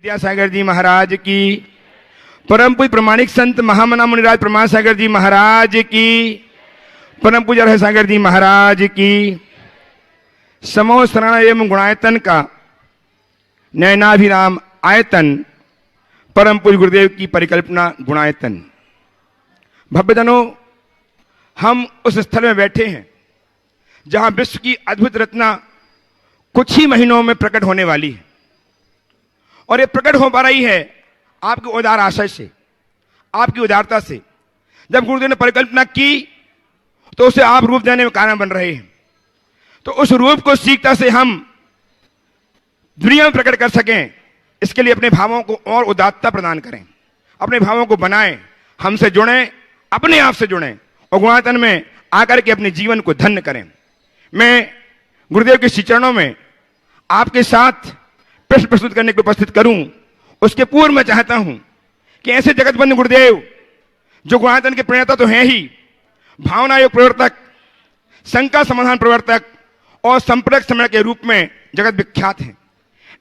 विद्यासागर जी महाराज की, परम पूज्य प्रमाणिक संत महामना मुनिराज प्रमाण सागर जी महाराज की, परम पूज्य रह सागर जी महाराज की, समो शरण एवं गुणायतन का नयनाभिराम आयतन, परम पूज्य गुरुदेव की परिकल्पना गुणायतन। भव्यजनों, हम उस स्थल में बैठे हैं जहां विश्व की अद्भुत रचना कुछ ही महीनों में प्रकट होने वाली है, और ये प्रकट हो पा रही है आपके उदार आशय से, आपकी उदारता से। जब गुरुदेव ने परिकल्पना की तो उसे आप रूप देने में कारण बन रहे हैं, तो उस रूप को सीखता से हम दुनिया में प्रकट कर सकें, इसके लिए अपने भावों को और उदात्तता प्रदान करें, अपने भावों को बनाएं, हमसे जुड़ें, अपने आप से जुड़ें और गुणायतन में आकर के अपने जीवन को धन्य करें। मैं गुरुदेव के श्री चरणों में आपके साथ प्रश्न प्रस्तुत करने को उपस्थित करूं, उसके पूर्व मैं चाहता हूं कि ऐसे जगतबंधु गुरुदेव जो गुणायतन के प्रणेता तो हैं ही, भावना योग प्रवर्तक, शंका समाधान प्रवर्तक और संपर्क समय के रूप में जगत विख्यात हैं,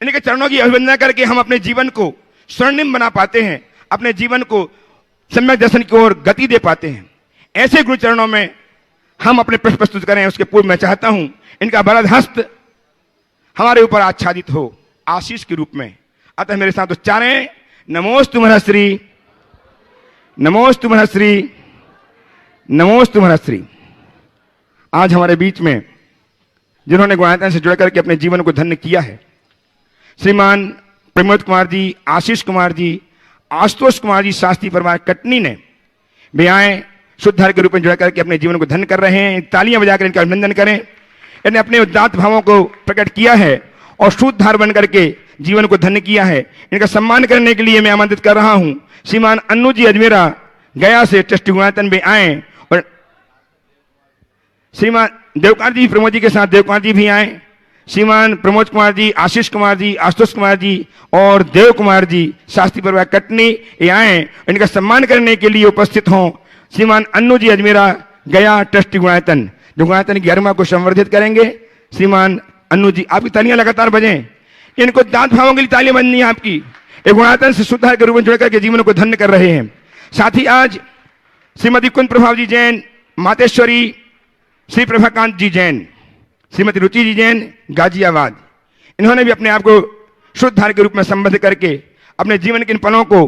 इनके चरणों की अभिवंदना करके हम अपने जीवन को स्वर्णिम बना पाते हैं, अपने जीवन को सम्यक दर्शन की ओर गति दे पाते हैं। ऐसे गुरु चरणों में हम अपने प्रश्न प्रस्तुत करें, उसके पूर्व मैं चाहता हूं इनका वरद हस्त हमारे ऊपर आच्छादित हो आशीष के रूप में। अतः मेरे साथ उच्चारें, नमोस्तु महर्षि, नमोस्तु महर्षि, नमोस्तु महर्षि। आज हमारे बीच में जिन्होंने गुणायतन से जुड़ करके अपने जीवन को धन्य किया है, श्रीमान प्रमोद कुमार जी, आशीष कुमार जी, आशुतोष कुमार जी शास्त्री परिवार कटनी ने भी आए, शुद्धार के रूप में जुड़ करके अपने जीवन को धन्य कर रहे हैं। तालियां बजाकर इनका अभिनंदन करें। इन्हें अपने उदात्त भावों को प्रकट किया है और शुद्धार बन करके जीवन को धन्य किया है। इनका सम्मान करने के लिए मैं आमंत्रित कर रहा हूं श्रीमान अन्नू जी अजमेरा गया से ट्रस्टी गुणायतन में आए, और श्रीमान देवकार जी प्रमोद जी के साथ देवकार जी भी आए, श्रीमान प्रमोद कुमार जी, आशीष कुमार जी, आशुतोष कुमार जी और देव कुमार जी शास्त्री परिवार कटनी ये आए। इनका सम्मान करने के लिए उपस्थित हों श्रीमान अन्नू जी अजमेरा गया ट्रस्टी गुणायतन, जो गुणायतन की गरिमा को संवर्धित करेंगे। श्रीमान अन्नू जी, आपकी तालियां लगातार बजें। इनको दांत भावों के लिए तालियां बजनी है आपकी। एक गुणायतन से शुद्धार के रूप में जुड़ करके जीवन को धन्य कर रहे हैं। साथ ही आज श्रीमती कुंद प्रभाव जी जैन, मातेश्वरी श्री प्रभाकांत जी जैन, श्रीमती रुचि जी जैन गाजियाबाद, इन्होंने भी अपने आप को शुद्धार के रूप में संबद्ध करके अपने जीवन के इन पलों को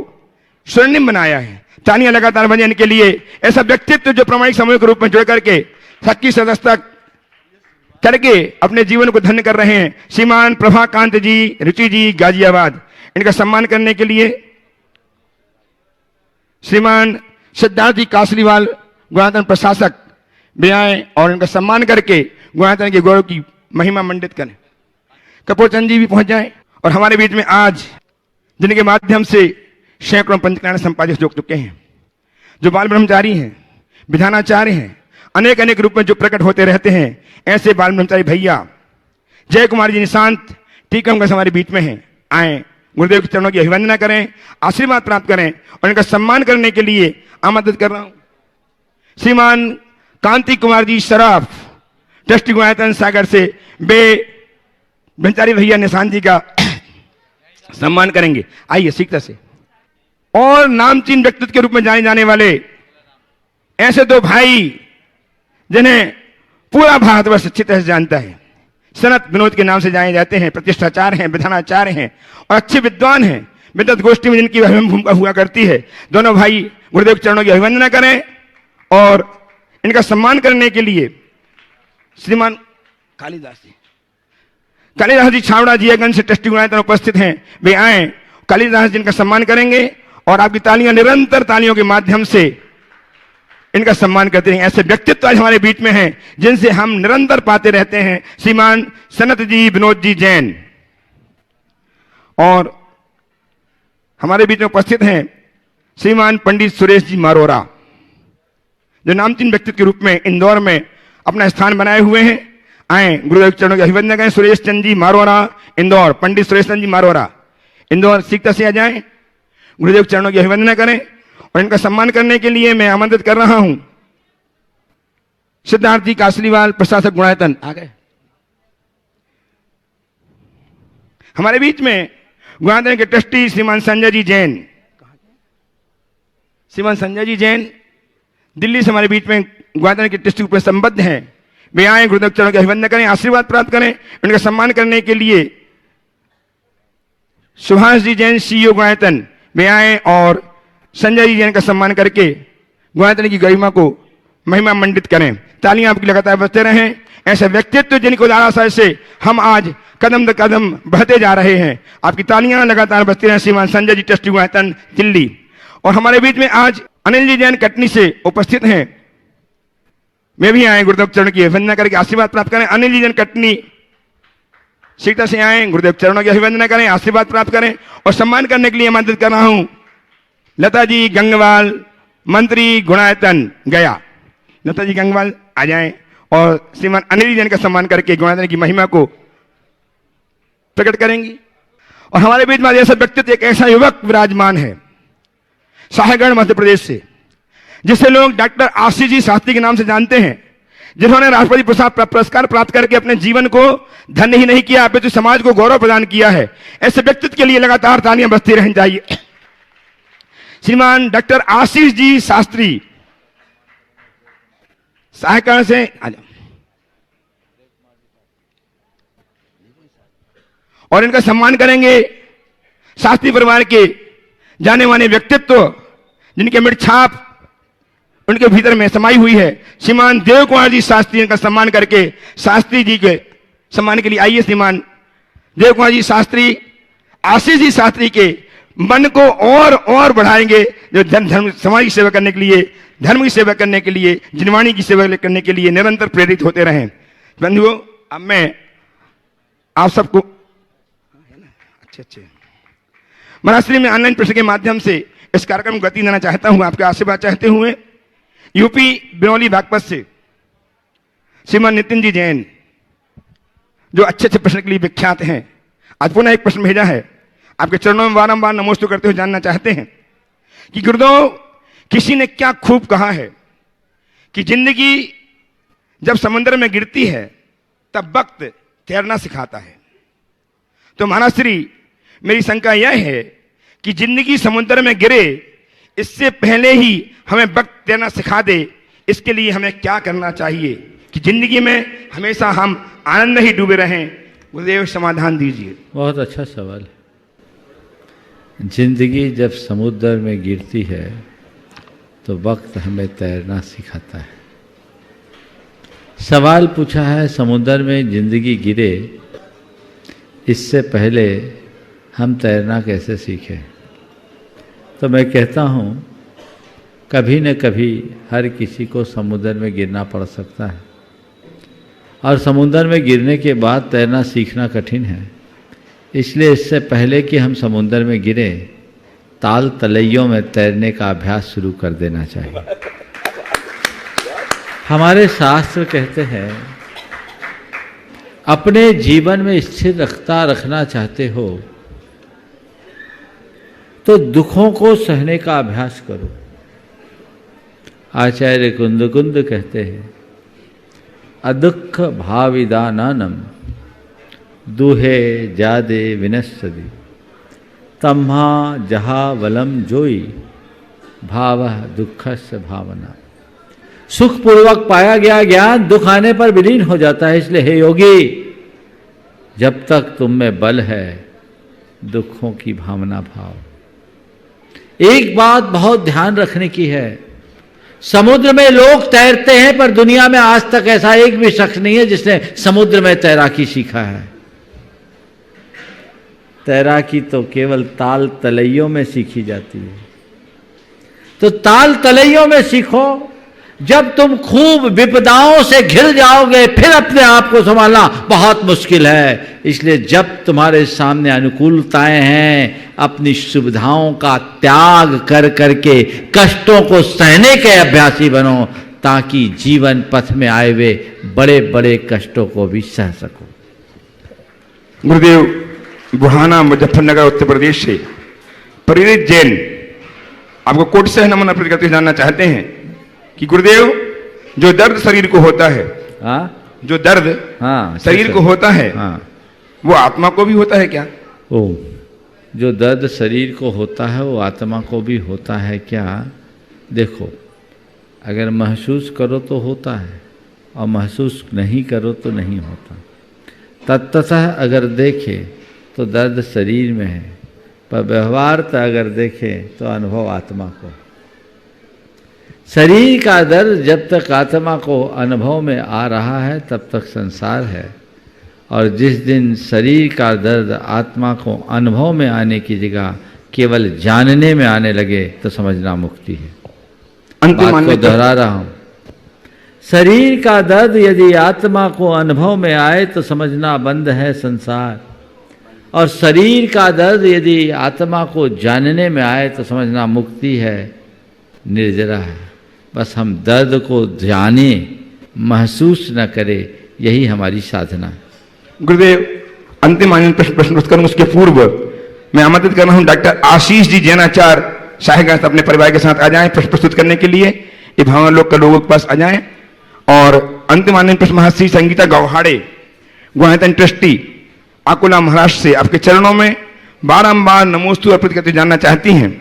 स्वर्णिम बनाया है। तालियां लगातार बजें इनके लिए। ऐसा व्यक्तित्व जो प्रामाणिक समूह के रूप में जुड़ करके सच्ची सदस्यता करके अपने जीवन को धन्य कर रहे हैं, श्रीमान प्रभाकांत जी, रुचि जी गाजियाबाद, इनका सम्मान करने के लिए श्रीमान सिद्धार्थ जी कासलीवाल गुणायतन प्रशासक भी आए और इनका सम्मान करके गुणायतन के गौरव की महिमा मंडित करें। कपूर चंद जी भी पहुंच जाएं। और हमारे बीच में आज जिनके माध्यम से सैकड़ों पंचकल्याण संपादित हो चुके हैं, जो बाल ब्रह्मचारी हैं, विधानाचार्य हैं, अनेक अनेक रूप में जो प्रकट होते रहते हैं, ऐसे बाल ब्रह्मचारी भैया जय कुमार जी निशांत टीकमगढ़ हमारे बीच में हैं। आए, गुरुदेव के चरणों की अभिवंदना करें, आशीर्वाद प्राप्त करें और इनका सम्मान करने के लिए आमंत्रित कर रहा हूं श्रीमान कांति कुमार जी सराफ ट्रस्टी गुणायतन सागर से बे ब्रह्मचारी भैया निशांत जी का सम्मान करेंगे। आइए सीखता से। और नामचीन व्यक्तित्व के रूप में जाने जाने वाले ऐसे दो भाई जिन्हें पूरा भारतवर्ष अच्छी तरह से जानता है, सनत विनोद के नाम से जाने जाते हैं, प्रतिष्ठाचार्य हैं, विधानाचार्य हैं और अच्छे विद्वान हैं। विद्वत गोष्ठी में जिनकी अहम भूमिका हुआ करती है। दोनों भाई गुरुदेव के चरणों की अभिवंदना करें और इनका सम्मान करने के लिए श्रीमान कालिदास जी छावड़ा जियागंज से ट्रस्टी गुणायतन उपस्थित हैं, वे आए। कालिदास जी इनका सम्मान करेंगे और आपकी तालियां निरंतर तालियों के माध्यम से इनका सम्मान करते हैं। ऐसे व्यक्तित्व आज हमारे बीच में हैं जिनसे हम निरंतर पाते रहते हैं। श्रीमान सनत जी विनोद जी जैन और हमारे बीच में उपस्थित हैं श्रीमान पंडित सुरेश जी मारोरा, जो नामचीन व्यक्तित्व के रूप में इंदौर में अपना स्थान बनाए हुए हैं। आए, गुरुदेव के चरणों की अभिवंदना करें। सुरेश चंद जी मारोरा इंदौर, पंडित सुरेश चंद जी मारोरा इंदौर सीखता से आ जाएं, गुरुदेव के चरणों की अभिवंदना करें और इनका सम्मान करने के लिए मैं आमंत्रित कर रहा हूं सिद्धार्थ जी कासलीवाल प्रशासक गुणायतन। आ गए। हमारे बीच में गुणायतन के ट्रस्टी श्रीमान संजय जी जैन, श्रीमान संजय जी जैन दिल्ली से हमारे बीच में गुणायतन के ट्रस्टी पर संबद्ध हैं। वे आए, गुरुदेव चरणों के अभिवंदन करें, आशीर्वाद प्राप्त करें। उनका सम्मान करने के लिए सुभाष जी जैन सीईओ गुणायतन वे आए और संजय जी जैन का सम्मान करके गुणायतन की गरिमा को महिमा मंडित करें। तालियां आपकी लगातार बजते रहें। ऐसे व्यक्तित्व जिनके उदाहरण से हम आज कदम द कदम बढ़ते जा रहे हैं, आपकी तालियां लगातार बजती रहें। श्रीमान संजय जी ट्रस्टी गुणायतन दिल्ली। और हमारे बीच में आज अनिल जी जैन कटनी से उपस्थित हैं। वे भी आए, गुरुदेव चरण की अभिवंदना करके आशीर्वाद प्राप्त करें। अनिल जी जैन कटनी सीता से आए, गुरुदेव चरणों की अभिवंदना करें, आशीर्वाद प्राप्त करें। और सम्मान करने के लिए आमंत्रित कर रहा हूं लता जी गंगवाल, मंत्री गुणायतन गया। लता जी गंगवाल आ जाएं और श्रीमान अनिल जैन का सम्मान करके गुणायतन की महिमा को प्रकट करेंगी। और हमारे बीच में ऐसा व्यक्तित्व, एक ऐसा युवक विराजमान है साहेगढ़ मध्य प्रदेश से, जिसे लोग डॉक्टर आशीष जी शास्त्री के नाम से जानते हैं, जिन्होंने राष्ट्रपति पुरस्कार प्राप्त करके अपने जीवन को धन्य ही नहीं किया, अपितु समाज को गौरव प्रदान किया है। ऐसे व्यक्तित्व के लिए लगातार तालियां बजती रहनी चाहिए। श्रीमान डॉक्टर आशीष जी शास्त्री साहेगढ़ से आ जाओ। और इनका सम्मान करेंगे शास्त्री परिवार के जाने माने व्यक्तित्व, जिनके मृत छाप उनके भीतर में समाई हुई है। श्रीमान देव कुमार जी शास्त्री, इनका सम्मान करके शास्त्री जी के सम्मान के लिए आइए। श्रीमान देव कुमार जी शास्त्री आशीष जी शास्त्री के मन को और बढ़ाएंगे, जो धर्म समाज की सेवा करने के लिए, धर्म की सेवा करने के लिए, जिनवाणी की सेवा करने के लिए निरंतर प्रेरित होते रहें। बंधुओं, अब मैं आप सबको अच्छे महाराष्ट्र में ऑनलाइन प्रश्न के माध्यम से इस कार्यक्रम को गति देना चाहता हूं, आपके आशीर्वाद चाहते हुए। यूपी बिनौली बागपत से श्रीमान नितिन जी जैन, जो अच्छे प्रश्न के लिए विख्यात हैं, आज पुनः एक प्रश्न भेजा है। आपके चरणों में बारंबार नमोस्तु करते हुए जानना चाहते हैं कि गुरुदेव, किसी ने क्या खूब कहा है कि जिंदगी जब समुद्र में गिरती है तब वक्त तैरना सिखाता है। तो महाराज श्री, मेरी शंका यह है कि जिंदगी समुद्र में गिरे इससे पहले ही हमें वक्त तैरना सिखा दे, इसके लिए हमें क्या करना चाहिए कि जिंदगी में हमेशा हम आनंद ही डूबे रहें? गुरुदेव समाधान दीजिए। बहुत अच्छा सवाल है। जिंदगी जब समुद्र में गिरती है तो वक्त हमें तैरना सिखाता है। सवाल पूछा है, समुद्र में जिंदगी गिरे इससे पहले हम तैरना कैसे सीखें? तो मैं कहता हूँ, कभी न कभी हर किसी को समुद्र में गिरना पड़ सकता है, और समुद्र में गिरने के बाद तैरना सीखना कठिन है। इसलिए इससे पहले कि हम समुद्र में गिरे, ताल तलैयों में तैरने का अभ्यास शुरू कर देना चाहिए। हमारे शास्त्र कहते हैं, अपने जीवन में स्थिर रखना चाहते हो तो दुखों को सहने का अभ्यास करो। आचार्य कुंद कहते हैं, अदुख भाविदानम दुहे जादे विनश्यति तम्हा जहा वलम जोई भाव दुखस्य भावना। सुख पूर्वक पाया गया ज्ञान दुख आने पर विलीन हो जाता है। इसलिए हे योगी, जब तक तुम में बल है दुखों की भावना भाव। एक बात बहुत ध्यान रखने की है, समुद्र में लोग तैरते हैं पर दुनिया में आज तक ऐसा एक भी शख्स नहीं है जिसने समुद्र में तैराकी सीखा है। तैराकी तो केवल ताल तलैयों में सीखी जाती है। तो ताल तलैयों में सीखो। जब तुम खूब विपदाओं से घिर जाओगे फिर अपने आप को संभालना बहुत मुश्किल है। इसलिए जब तुम्हारे सामने अनुकूलताएं हैं, अपनी सुविधाओं का त्याग कर करके कष्टों को सहने के अभ्यासी बनो, ताकि जीवन पथ में आए हुए बड़े बड़े कष्टों को भी सह सको। गुरुदेव बुढ़ाना मुजफ्फरनगर उत्तर प्रदेश से प्रेरित जैन आपको कोट से नमन अर्पित करते जानना चाहते हैं कि गुरुदेव, जो दर्द शरीर को होता है, जो दर्द शरीर को होता है, वो आत्मा को भी होता है क्या? ओ, जो दर्द शरीर को होता है वो आत्मा को भी होता है क्या? देखो, अगर महसूस करो तो होता है और महसूस नहीं करो तो नहीं होता। तत्तः अगर देखे तो दर्द शरीर में है, पर व्यवहारतः अगर देखे तो अनुभव आत्मा को। शरीर का दर्द जब तक आत्मा को अनुभव में आ रहा है तब तक संसार है, और जिस दिन शरीर का दर्द आत्मा को अनुभव में आने की जगह केवल जानने में आने लगे तो समझना मुक्ति है। बात को दोहरा रहा हूं, शरीर का दर्द यदि आत्मा को अनुभव में आए तो समझना बंद है संसार, और शरीर का दर्द यदि आत्मा को जानने में आए तो समझना मुक्ति है, निर्जरा है। बस हम दर्द को जाने, महसूस न करें, यही हमारी साधना है। गुरुदेव, अंतिम प्रश्न करूं उसके पूर्व मैं आमंत्रित कर रहा हूं डॉक्टर आशीष जी जैनाचार्य साहिबगंज अपने परिवार के साथ आ जाएं प्रश्न प्रस्तुत करने के लिए। ये भावना लोग का लोगों के पास आ जाएं। और अंतिम आनंद प्रश्न महर्षि संगीता गौहाड़े, गुणायतन ट्रस्टी, अकोला महाराष्ट्र से आपके चरणों में बारंबार नमोस्तु अर्पित करते जानना चाहती हैं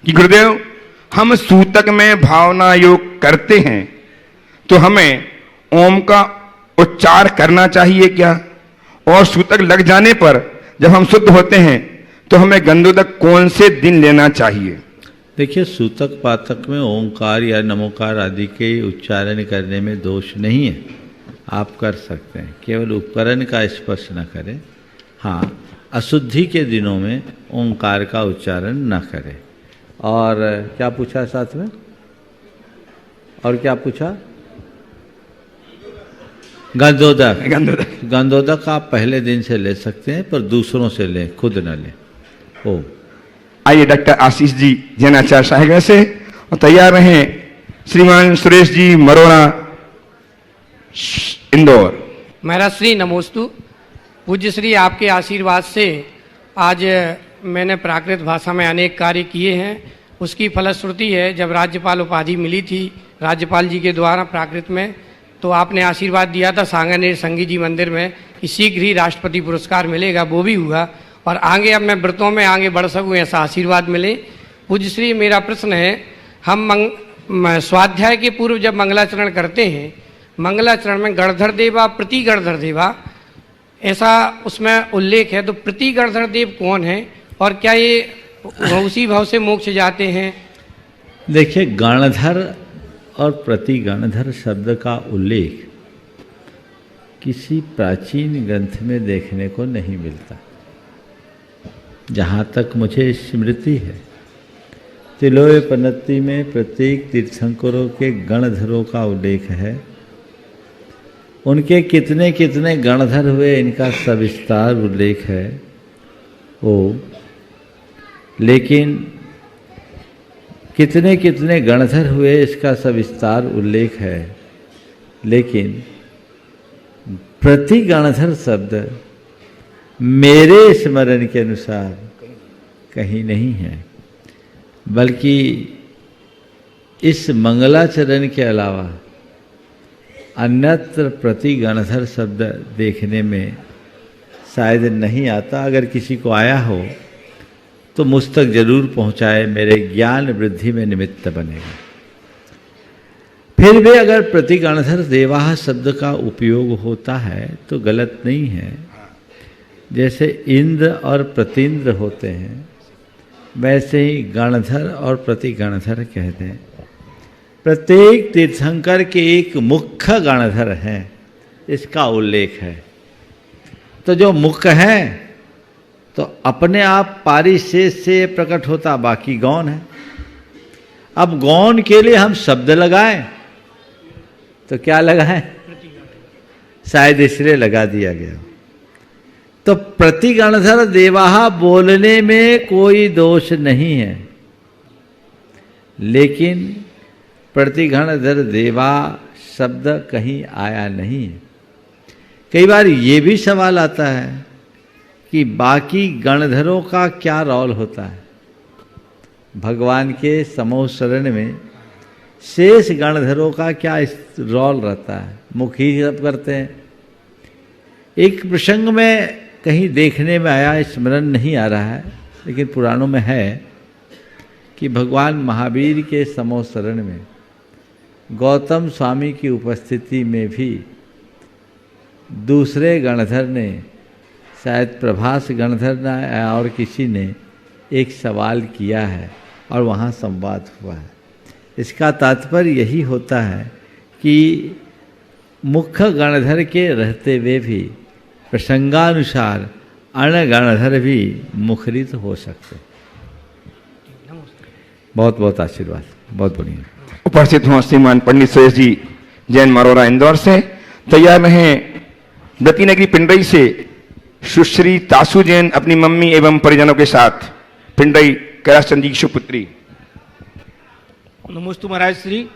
कि गुरुदेव, हम सूतक में भावना योग करते हैं तो हमें ओम का उच्चार करना चाहिए क्या? और सूतक लग जाने पर जब हम शुद्ध होते हैं तो हमें गंधोदक कौन से दिन लेना चाहिए? देखिए, सूतक पातक में ओंकार या नमोकार आदि के उच्चारण करने में दोष नहीं है, आप कर सकते हैं, केवल उपकरण का स्पर्श न करें। हाँ, अशुद्धि के दिनों में ओंकार का उच्चारण न करें। और क्या पूछा साथ में? और क्या पूछा? गंधोदक। गंधोदक आप पहले दिन से ले सकते हैं, पर दूसरों से लें, खुद न लें। ओ आइए डॉक्टर आशीष जी जैनाचार्य साहिबगंज से, और तैयार रहें श्रीमान सुरेश जी मरोड़ा, इंदौर। महाराज श्री नमोस्तु। पूज्य श्री, आपके आशीर्वाद से आज मैंने प्राकृत भाषा में अनेक कार्य किए हैं। उसकी फलश्रुति है, जब राज्यपाल उपाधि मिली थी राज्यपाल जी के द्वारा प्राकृत में, तो आपने आशीर्वाद दिया था सांगानेर संगीत जी मंदिर में कि शीघ्र ही राष्ट्रपति पुरस्कार मिलेगा, वो भी हुआ। और आगे अब मैं व्रतों में आगे बढ़ सकूँ, ऐसा आशीर्वाद मिले। पूज्य श्री, मेरा प्रश्न है, हम स्वाध्याय के पूर्व जब मंगलाचरण करते हैं, मंगलाचरण में गणधर देवा प्रति गणधर देवा ऐसा उसमें उल्लेख है, तो प्रति गणधर देव कौन है और क्या ये उसी भाव से मोक्ष जाते हैं? देखिए, गणधर और प्रति गणधर शब्द का उल्लेख किसी प्राचीन ग्रंथ में देखने को नहीं मिलता। जहाँ तक मुझे स्मृति है, तिलोय पनत्ती में प्रत्येक तीर्थंकरों के गणधरों का उल्लेख है। उनके कितने कितने गणधर हुए इनका सविस्तार उल्लेख है वो, लेकिन कितने कितने गणधर हुए इसका सविस्तार उल्लेख है, लेकिन प्रति गणधर शब्द मेरे स्मरण के अनुसार कहीं नहीं है, बल्कि इस मंगलाचरण के अलावा अन्यत्र प्रति गणधर शब्द देखने में शायद नहीं आता। अगर किसी को आया हो तो मुझ तक जरूर पहुंचाए, मेरे ज्ञान वृद्धि में निमित्त बनेगा। फिर भी अगर प्रति गणधर देवाह शब्द का उपयोग होता है तो गलत नहीं है। जैसे इंद्र और प्रतीन्द्र होते हैं, वैसे ही गणधर और प्रति गणधर कहते हैं। प्रत्येक तीर्थंकर के एक मुख्य गणधर हैं, इसका उल्लेख है। तो जो मुख्य है तो अपने आप पारिशेष से प्रकट होता, बाकी गौण है। अब गौण के लिए हम शब्द लगाएं तो क्या लगाएं? शायद इसलिए लगा दिया गया। तो प्रति गणधर देवाहा बोलने में कोई दोष नहीं है, लेकिन प्रति गणधर देवा शब्द कहीं आया नहीं है। कई बार ये भी सवाल आता है कि बाकी गणधरों का क्या रोल होता है। भगवान के समूह शरण में शेष गणधरों का क्या रोल रहता है? मुखी सब करते हैं। एक प्रसंग में कहीं देखने में आया, स्मरण नहीं आ रहा है, लेकिन पुराणों में है कि भगवान महावीर के समोसरण में गौतम स्वामी की उपस्थिति में भी दूसरे गणधर ने, शायद प्रभास गणधर ने और किसी ने एक सवाल किया है और वहाँ संवाद हुआ है। इसका तात्पर्य यही होता है कि मुख्य गणधर के रहते हुए भी प्रसंगानुसार अन्य गणधर भी मुखरित हो सकते। बहुत बहुत आशीर्वाद, बहुत बढ़िया। उपस्थित हुआ श्रीमान पंडित सुरेश जी जैन मरोरा इंदौर से। तैयार रहें व्रतीनगरी पिंडई से सुश्री तासु जैन अपनी मम्मी एवं परिजनों के साथ, पिंडई कैलाश चंद जी की सुपुत्री। नमोस्तु महाराज श्री,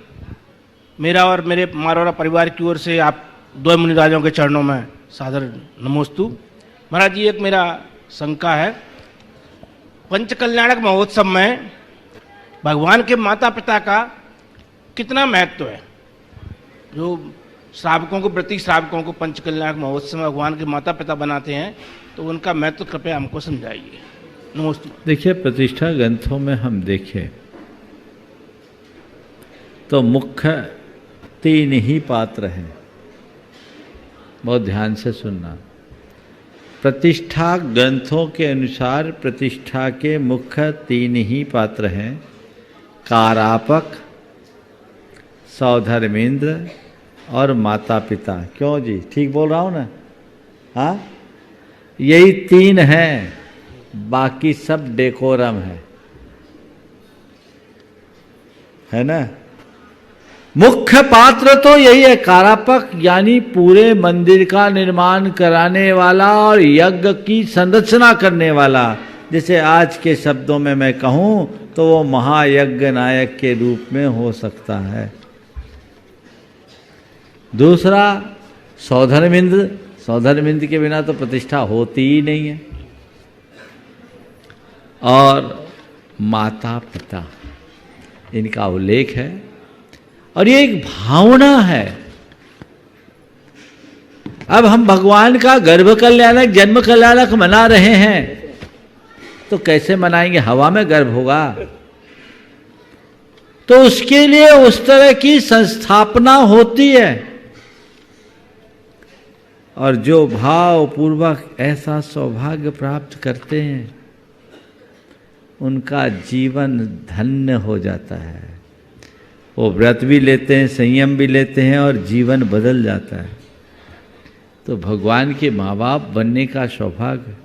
मेरा और मेरे मारवाड़ा परिवार की ओर से आप दो मुनिराजों के चरणों में सादर नमोस्तु। महाराज जी, एक मेरा शंका है, पंचकल्याणक महोत्सव में भगवान के माता पिता का कितना महत्व है? जो श्रावकों को, व्रती श्रावकों को पंचकल्याणक महोत्सव में भगवान के माता पिता बनाते हैं, तो उनका महत्व कृपया हमको समझाइए। नमोस्तु। देखिए, प्रतिष्ठा ग्रंथों में हम देखें तो मुख्य 3 ही पात्र हैं। बहुत ध्यान से सुनना। प्रतिष्ठा ग्रंथों के अनुसार प्रतिष्ठा के मुख्य 3 ही पात्र हैं, कारापक, सौधर्मेंद्र और माता पिता। क्यों जी, ठीक बोल रहा हूँ ना? हाँ, यही 3 हैं, बाकी सब डेकोरम है ना। मुख्य पात्र तो यही है, कारापक यानी पूरे मंदिर का निर्माण कराने वाला और यज्ञ की संरचना करने वाला। जैसे आज के शब्दों में मैं कहूं तो वो महायज्ञ नायक के रूप में हो सकता है। दूसरा सौधर्मेंद्र, सौधर्मेंद्र के बिना तो प्रतिष्ठा होती ही नहीं है। और माता पिता, इनका उल्लेख है और ये एक भावना है। अब हम भगवान का गर्भ कल्याणक, जन्म कल्याणक मना रहे हैं, तो कैसे मनाएंगे? हवा में गर्भ होगा? तो उसके लिए उस तरह की संस्थापना होती है। और जो भाव पूर्वक ऐसा सौभाग्य प्राप्त करते हैं, उनका जीवन धन्य हो जाता है। वो व्रत भी लेते हैं, संयम भी लेते हैं और जीवन बदल जाता है। तो भगवान के माँ बाप बनने का सौभाग्य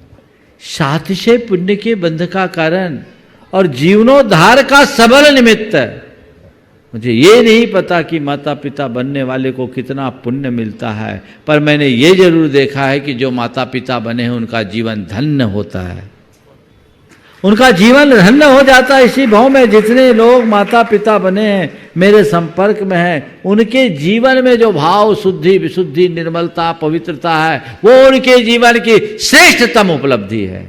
सातिशय पुण्य के बंध का कारण और जीवनोद्धार का सबल निमित्त है। मुझे ये नहीं पता कि माता पिता बनने वाले को कितना पुण्य मिलता है, पर मैंने ये जरूर देखा है कि जो माता पिता बने हैं उनका जीवन धन्य होता है। उनका जीवन धन्य हो जाता है। इसी भाव में जितने लोग माता पिता बने हैं, मेरे संपर्क में हैं, उनके जीवन में जो भाव, शुद्धि, विशुद्धि, निर्मलता, पवित्रता है, वो उनके जीवन की श्रेष्ठतम उपलब्धि है।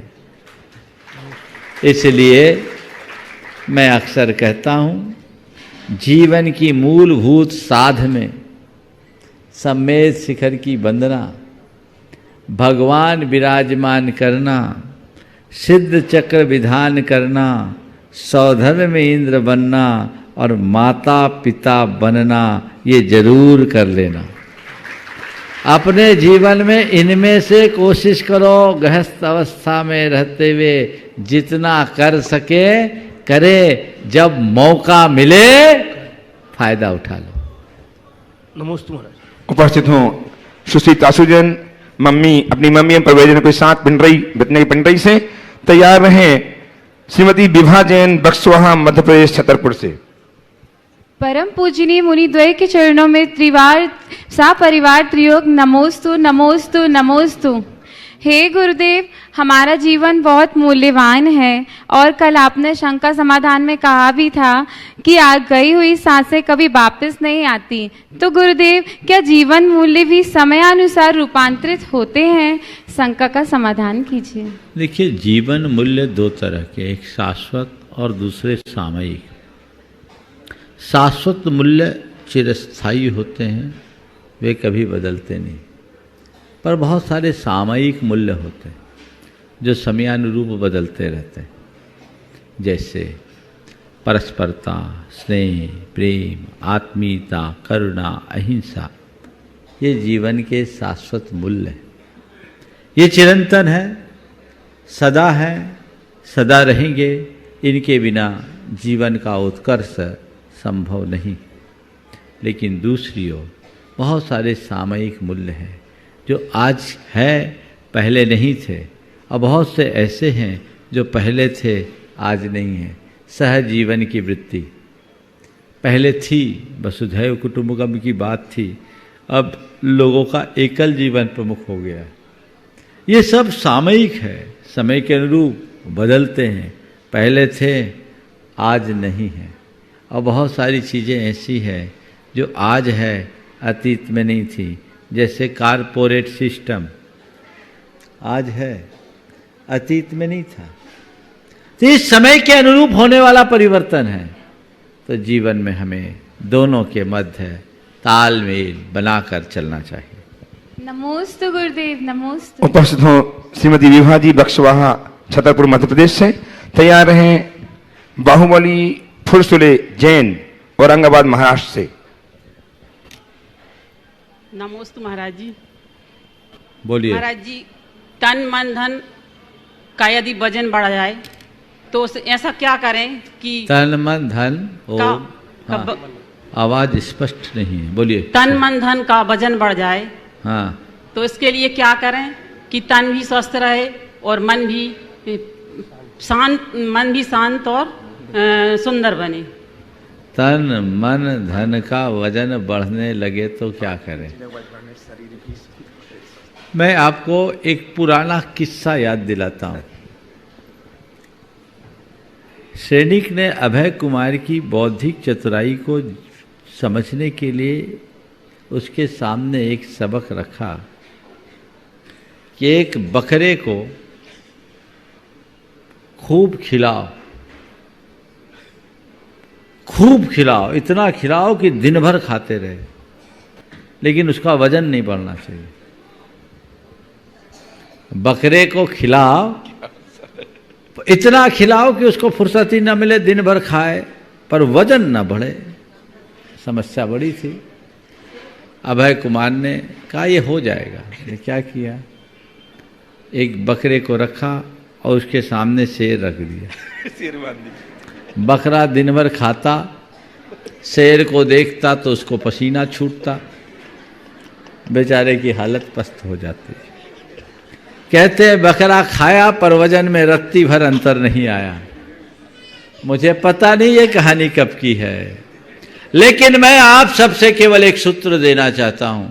इसलिए मैं अक्सर कहता हूँ, जीवन की मूलभूत साध में सम्मेद शिखर की वंदना, भगवान विराजमान करना, सिद्ध चक्र विधान करना, सौधर्म में इंद्र बनना और माता पिता बनना, ये जरूर कर लेना। अपने जीवन में इनमें से कोशिश करो, गृहस्थ अवस्था में रहते हुए जितना कर सके करे, जब मौका मिले फायदा उठा लो। नमस्ते महाराज। उपस्थित हूँ सुश्री तासुजन मम्मी, अपनी मम्मी एवं परिवारजनों के साथ पिंडई, व्रतीनगरी पिंडई से। तैयार रहें श्रीमती विभा जैन, बक्सवाहा, मध्य प्रदेश, छतरपुर से। परम पूजनीय मुनिद्वय के चरणों में त्रिवार सपरिवार त्रियोग नमोस्तु नमोस्तु नमोस्तु। हे गुरुदेव, हमारा जीवन बहुत मूल्यवान है और कल आपने शंका समाधान में कहा भी था कि गई हुई सांसें कभी वापस नहीं आती। तो गुरुदेव, क्या जीवन मूल्य भी समयानुसार रूपांतरित होते हैं? शंका का समाधान कीजिए। देखिए, जीवन मूल्य 2 तरह के, एक शाश्वत और दूसरे सामयिक। शाश्वत मूल्य चिरस्थायी होते हैं, वे कभी बदलते नहीं। पर बहुत सारे सामयिक मूल्य होते हैं जो समयानुरूप बदलते रहते हैं। जैसे परस्परता, स्नेह, प्रेम, आत्मीयता, करुणा, अहिंसा, ये जीवन के शाश्वत मूल्य हैं। ये चिरंतन है, सदा है, सदा रहेंगे। इनके बिना जीवन का उत्कर्ष संभव नहीं। लेकिन दूसरी ओर बहुत सारे सामयिक मूल्य हैं जो आज है, पहले नहीं थे, और बहुत से ऐसे हैं जो पहले थे, आज नहीं है। सहजीवन की वृत्ति पहले थी, वसुधैव कुटुंबकम की बात थी, अब लोगों का एकल जीवन प्रमुख हो गया है। ये सब सामयिक है, समय के अनुरूप बदलते हैं। पहले थे, आज नहीं है। और बहुत सारी चीज़ें ऐसी हैं जो आज है, अतीत में नहीं थी। जैसे कारपोरेट सिस्टम आज है, अतीत में नहीं था। तो इस समय के अनुरूप होने वाला परिवर्तन है। तो जीवन में हमें दोनों के मध्य तालमेल बनाकर चलना चाहिए। नमोस्तु गुरुदेव, नमोस्तु। उपस्थित हो श्रीमती विभा जी बक्सवाहा, छतरपुर, मध्य प्रदेश से। तैयार हैं बाहुबली फुरसुले जैन, औरंगाबाद, महाराष्ट्र से। नमोस्तु महाराज जी। बोलिए। महाराज जी, तन मन धन का यदि वजन बढ़ जाए तो ऐसा क्या करें कि तन मन धन का आवाज स्पष्ट नहीं है, बोलिए। तन मन धन का वजन बढ़ जाए, हाँ, तो इसके लिए क्या करें कि तन भी स्वस्थ रहे और मन भी शांत और सुंदर बने। तन मन धन का वजन बढ़ने लगे तो क्या करें? मैं आपको एक पुराना किस्सा याद दिलाता हूँ। सैनिक ने अभय कुमार की बौद्धिक चतुराई को समझने के लिए उसके सामने एक सबक रखा कि एक बकरे को खूब खिलाओ, इतना खिलाओ कि दिन भर खाते रहे, लेकिन उसका वजन नहीं बढ़ना चाहिए। बकरे को खिलाओ, इतना खिलाओ कि उसको फुर्सत ही न मिले, दिन भर खाए पर वजन न बढ़े। समस्या बड़ी थी। अभय कुमार ने कहा ये हो जाएगा। ये क्या किया, एक बकरे को रखा और उसके सामने शेर रख दिया। बकरा दिन भर खाता, शेर को देखता तो उसको पसीना छूटता, बेचारे की हालत पस्त हो जाती। कहते हैं बकरा खाया पर वजन में रत्ती भर अंतर नहीं आया। मुझे पता नहीं ये कहानी कब की है, लेकिन मैं आप सबसे केवल एक सूत्र देना चाहता हूं।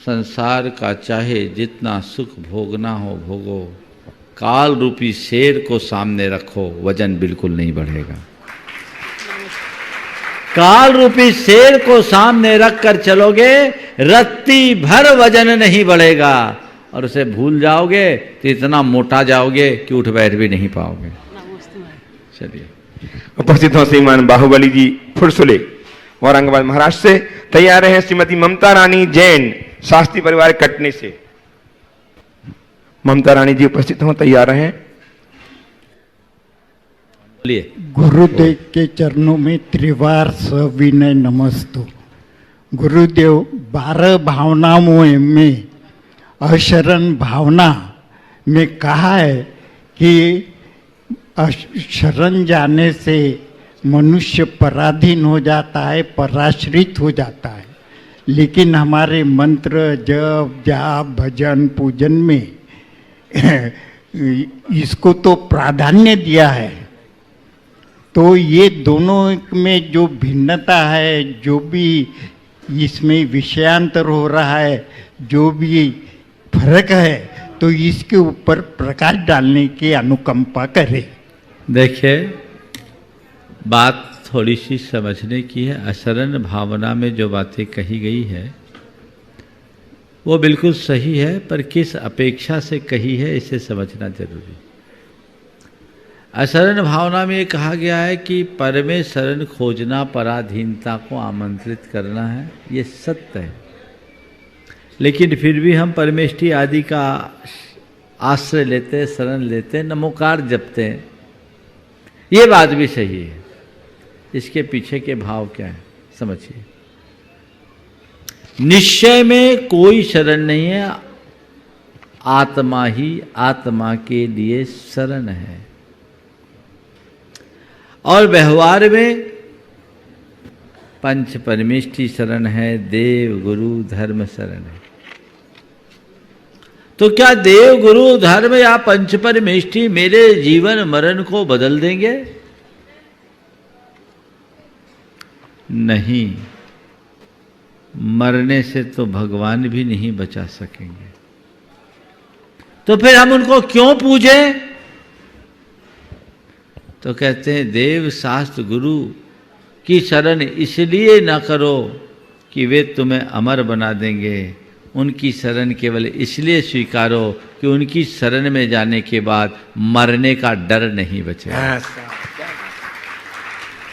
संसार का चाहे जितना सुख भोगना हो भोगो, काल रूपी शेर को सामने रखो, वजन बिल्कुल नहीं बढ़ेगा। काल रूपी शेर को सामने रखकर चलोगे, रत्ती भर वजन नहीं बढ़ेगा, और उसे भूल जाओगे तो इतना मोटा जाओगे कि उठ बैठ भी नहीं पाओगे। चलिए। उपस्थित हो श्रीमान बाहुबली जी फुरसुले, औरंगाबाद, महाराष्ट्र से। तैयार हैं श्रीमती ममता रानी जैन, शास्त्री परिवार, कटनी से। ममता रानी जी उपस्थित हो, तैयार हैं। बोलिए। गुरुदेव के चरणों में त्रिवार सविनय नमस्तु। गुरुदेव 12 भावनाओं में अशरण भावना में कहा है कि शरण जाने से मनुष्य पराधीन हो जाता है, पराश्रित हो जाता है। लेकिन हमारे मंत्र जप जाप भजन पूजन में इसको तो प्राधान्य दिया है। तो ये दोनों में जो भिन्नता है, जो भी इसमें विषयांतर हो रहा है, जो भी फर्क है, तो इसके ऊपर प्रकाश डालने की अनुकंपा करें। देखिए, बात थोड़ी सी समझने की है। अशरण भावना में जो बातें कही गई है वो बिल्कुल सही है, पर किस अपेक्षा से कही है इसे समझना जरूरी। अशरण भावना में ये कहा गया है कि पर में शरण खोजना, पराधीनता को आमंत्रित करना है, ये सत्य है। लेकिन फिर भी हम परमेष्टि आदि का आश्रय लेते हैं, शरण लेते हैं, नमोकार जपते हैं, ये बात भी सही है। इसके पीछे के भाव क्या है समझिए। निश्चय में कोई शरण नहीं है, आत्मा ही आत्मा के लिए शरण है। और व्यवहार में पंच परमेष्टि शरण है, देव गुरु धर्म शरण है। तो क्या देव गुरु धर्म या पंच परमेष्टि मेरे जीवन मरण को बदल देंगे? नहीं, मरने से तो भगवान भी नहीं बचा सकेंगे। तो फिर हम उनको क्यों पूजें? तो कहते हैं देव शास्त्र गुरु की शरण इसलिए न करो कि वे तुम्हें अमर बना देंगे, उनकी शरण केवल इसलिए स्वीकारो कि उनकी शरण में जाने के बाद मरने का डर नहीं बचेगा।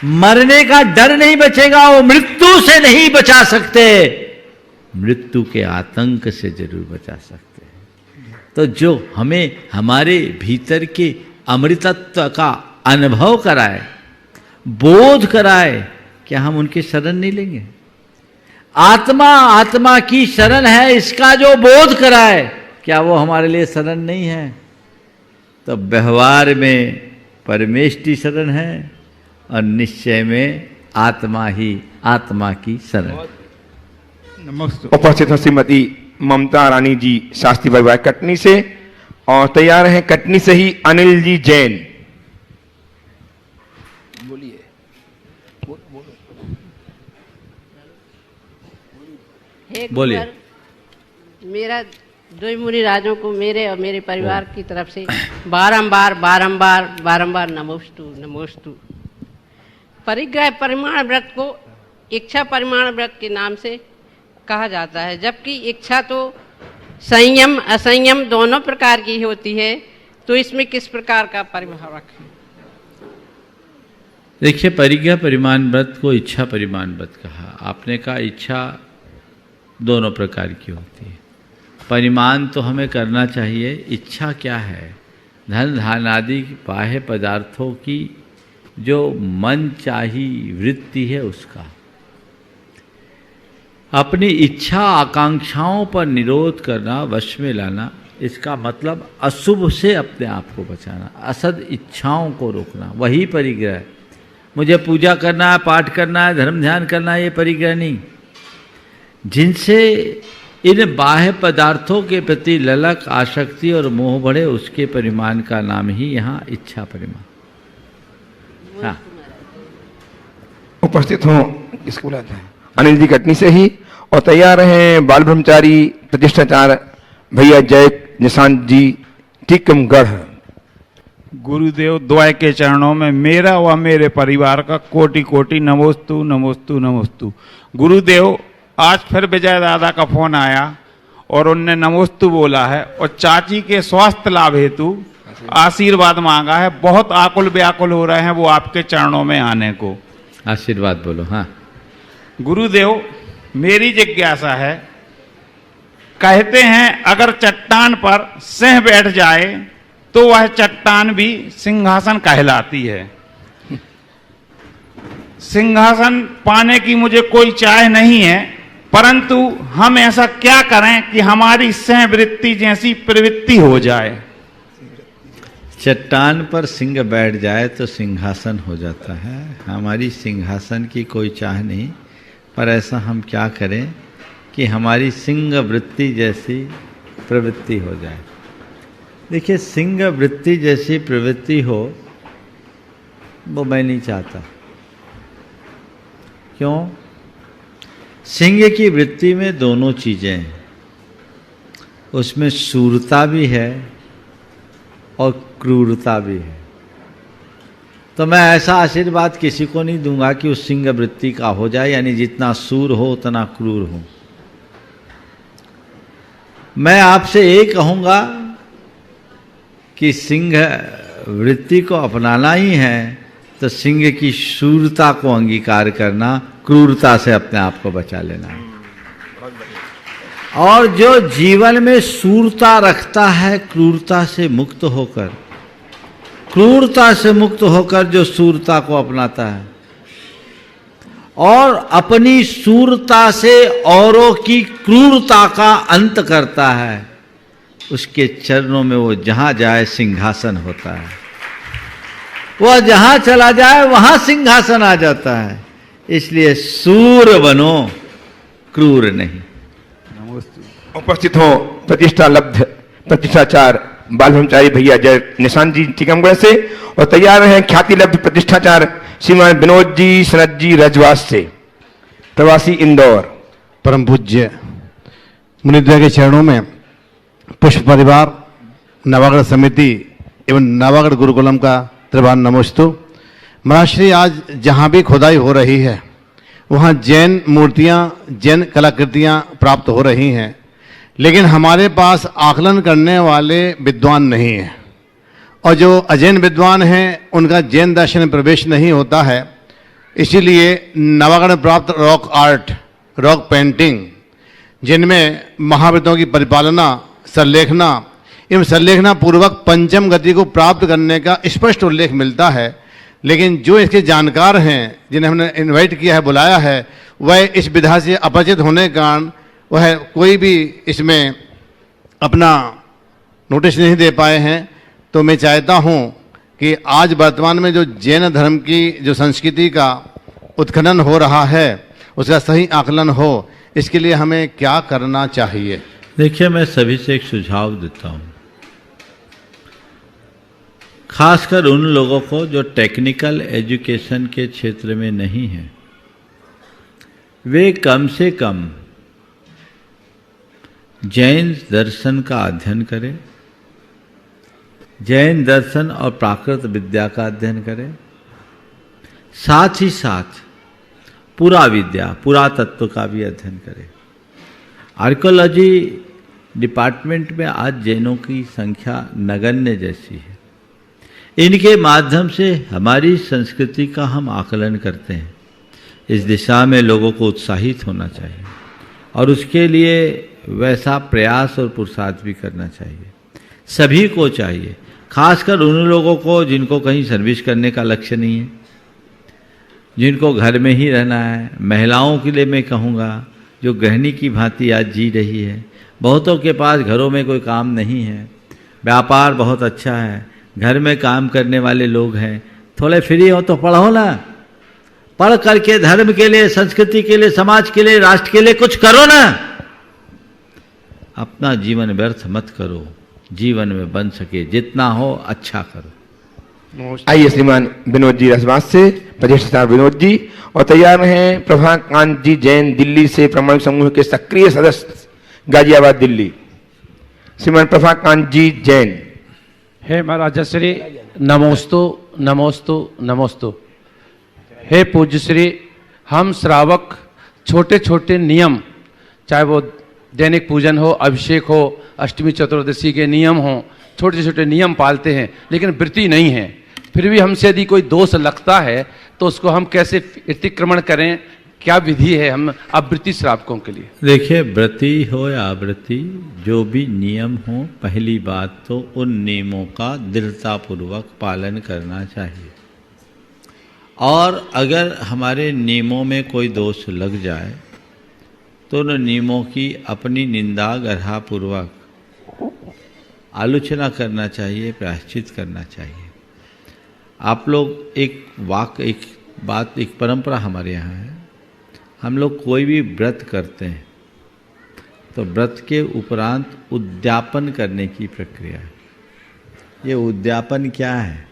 मरने का डर नहीं बचेगा, वो मृत्यु से नहीं बचा सकते, मृत्यु के आतंक से जरूर बचा सकते हैं। तो जो हमें हमारे भीतर के अमृतत्व का अनुभव कराए, बोध कराए, क्या हम उनकी शरण नहीं लेंगे? आत्मा आत्मा की शरण है, इसका जो बोध कराए, क्या वो हमारे लिए शरण नहीं है? तो व्यवहार में परमेष्टि शरण है और निश्चय में आत्मा ही आत्मा की शरण। नमस्ते। उपस्थित हैं श्रीमती ममता रानी जी शास्त्री परिवार कटनी से, और तैयार हैं कटनी से ही अनिल जी जैन। बोलिए। मेरा दो मुनि राजों को मेरे और मेरे परिवार की तरफ से बारंबार बारंबार बारंबार नमोस्तु नमोस्तु। परिग्रह परिमाण व्रत को इच्छा परिमाण व्रत के नाम से कहा जाता है, जबकि इच्छा तो संयम असंयम दोनों प्रकार की होती है। तो इसमें किस प्रकार का परिभाव रखें? देखिए, परिग्रह परिमाण व्रत को इच्छा परिमाण व्रत कहा। आपने कहा इच्छा दोनों प्रकार की होती है। परिमाण तो हमें करना चाहिए, इच्छा क्या है? धन धान आदि बाह्य पदार्थों की जो मन चाही वृत्ति है उसका। अपनी इच्छा आकांक्षाओं पर निरोध करना, वश में लाना, इसका मतलब अशुभ से अपने आप को बचाना, असद इच्छाओं को रोकना, वही परिग्रह है। मुझे पूजा करना है, पाठ करना है, धर्म ध्यान करना है, ये परिग्रह नहीं। जिनसे इन बाह्य पदार्थों के प्रति ललक आसक्ति और मोह बढ़े, उसके परिमाण का नाम ही यहाँ इच्छा परिमाण। हाँ, उपस्थित हो किसको बुलाते हैं? अनिल जी कटनी से ही, और तैयार हैं बाल ब्रह्मचारी प्रतिष्ठाचार्य भैया जय निशांत जी टीकमगढ़। गुरुदेव द्वय के चरणों में मेरा व मेरे परिवार का कोटि कोटि नमोस्तु नमोस्तु नमोस्तु। गुरुदेव, आज फिर विजय दादा का फोन आया और उनने नमोस्तु बोला है और चाची के स्वास्थ्य लाभ हेतु आशीर्वाद मांगा है। बहुत आकुल व्याकुल हो रहे हैं वो आपके चरणों में आने को। आशीर्वाद बोलो। हाँ गुरुदेव, मेरी जिज्ञासा है, कहते हैं अगर चट्टान पर सिंह बैठ जाए तो वह चट्टान भी सिंहासन कहलाती है। सिंहासन पाने की मुझे कोई चाह नहीं है, परंतु हम ऐसा क्या करें कि हमारी सिंह वृत्ति जैसी प्रवृत्ति हो जाए? चट्टान पर सिंह बैठ जाए तो सिंहासन हो जाता है। हमारी सिंहासन की कोई चाह नहीं, पर ऐसा हम क्या करें कि हमारी सिंह वृत्ति जैसी प्रवृत्ति हो जाए। देखिए, सिंह वृत्ति जैसी प्रवृत्ति हो वो मैं नहीं चाहता। क्यों? सिंह की वृत्ति में दोनों चीज़ें हैं, उसमें शूरता भी है और क्रूरता भी है। तो मैं ऐसा आशीर्वाद किसी को नहीं दूंगा कि उस सिंह वृत्ति का हो जाए, यानी जितना शूर हो उतना क्रूर हो। मैं आपसे ये कहूँगा कि सिंह वृत्ति को अपनाना ही है तो सिंह की शूरता को अंगीकार करना, क्रूरता से अपने आप को बचा लेना। और जो जीवन में शूरता रखता है, क्रूरता से मुक्त होकर क्रूरता से मुक्त होकर जो सूरता को अपनाता है और अपनी सूरता से औरों की क्रूरता का अंत करता है, उसके चरणों में वो जहां जाए सिंहासन होता है। वह जहां चला जाए वहां सिंहासन आ जाता है। इसलिए सूर बनो, क्रूर नहीं। उपस्थित हो प्रतिष्ठा लब्ध प्रतिष्ठाचार बाल ब्रह्मचारी भैया जय निशान जी टीकमगढ़ से, और तैयार हैं ख्याति लब्ध प्रतिष्ठाचार श्रीमान विनोद जी सनत जी रजवास से, प्रवासी इंदौर। परम पूज्य मुनिद्वय के चरणों में पुष्प परिवार नवागढ़ समिति एवं नवागढ़ गुरुकुलम का त्रिवान नमोस्तु। महाराज श्री, आज जहाँ भी खुदाई हो रही है वहाँ जैन मूर्तियाँ, जैन कलाकृतियाँ प्राप्त हो रही हैं, लेकिन हमारे पास आकलन करने वाले विद्वान नहीं हैं, और जो अजैन विद्वान हैं उनका जैन दर्शन में प्रवेश नहीं होता है। इसीलिए नवागढ़ प्राप्त रॉक आर्ट, रॉक पेंटिंग, जिनमें महाविद्वानों की परिपालना, संलेखना एवं संलेखना पूर्वक पंचम गति को प्राप्त करने का स्पष्ट उल्लेख मिलता है, लेकिन जो इसके जानकार हैं, जिन्हें हमने इनवाइट किया है, बुलाया है, वह इस विधा से अपरिचित होने के कारण वह कोई भी इसमें अपना नोटिस नहीं दे पाए हैं। तो मैं चाहता हूँ कि आज वर्तमान में जो जैन धर्म की जो संस्कृति का उत्खनन हो रहा है उसका सही आकलन हो, इसके लिए हमें क्या करना चाहिए? देखिए, मैं सभी से एक सुझाव देता हूँ, खासकर उन लोगों को जो टेक्निकल एजुकेशन के क्षेत्र में नहीं हैं, वे कम से कम जैन दर्शन का अध्ययन करें, जैन दर्शन और प्राकृत विद्या का अध्ययन करें, साथ ही साथ पुरा विद्या, पुरातत्व का भी अध्ययन करें। आर्कियोलॉजी डिपार्टमेंट में आज जैनों की संख्या नगण्य जैसी है। इनके माध्यम से हमारी संस्कृति का हम आकलन करते हैं। इस दिशा में लोगों को उत्साहित होना चाहिए और उसके लिए वैसा प्रयास और पुरुषार्थ भी करना चाहिए। सभी को चाहिए, खासकर उन लोगों को जिनको कहीं सर्विस करने का लक्ष्य नहीं है, जिनको घर में ही रहना है। महिलाओं के लिए मैं कहूँगा, जो गृहिणी की भांति आज जी रही है, बहुतों के पास घरों में कोई काम नहीं है, व्यापार बहुत अच्छा है, घर में काम करने वाले लोग हैं, थोड़े फ्री हो तो पढ़ो ना, पढ़ करके धर्म के लिए, संस्कृति के लिए, समाज के लिए, राष्ट्र के लिए कुछ करो ना। अपना जीवन व्यर्थ मत करो, जीवन में बन सके जितना हो अच्छा करो। आइए श्रीमान विनोद जी रजवास से, प्रतिष्ठाचार्य विनोद जी, और तैयार हैं प्रभाकांत जी जैन दिल्ली से, प्रामाणिक समूह के सक्रिय सदस्य, गाजियाबाद दिल्ली। श्रीमान प्रभाकांत जी जैन। हे महाराज श्री, नमोस्तु नमोस्तु नमोस्तु। हे पूज्य श्री, हम श्रावक छोटे छोटे नियम, चाहे वो दैनिक पूजन हो, अभिषेक हो, अष्टमी चतुर्दशी के नियम हो, छोटे छोटे नियम पालते हैं, लेकिन वृत्ति नहीं है। फिर भी हमसे यदि कोई दोष लगता है तो उसको हम कैसे अतिक्रमण करें? क्या विधि है हम अवृत्ति श्रावकों के लिए? देखिए, व्रति हो या आवृत्ति, जो भी नियम हो, पहली बात तो उन नियमों का दृढ़तापूर्वक पालन करना चाहिए। और अगर हमारे नियमों में कोई दोष लग जाए तो उन नियमों की अपनी निंदा गढ़ापूर्वक आलोचना करना चाहिए, प्रायश्चित करना चाहिए। आप लोग एक परंपरा हमारे यहाँ है, हम लोग कोई भी व्रत करते हैं तो व्रत के उपरांत उद्यापन करने की प्रक्रिया है। ये उद्यापन क्या है?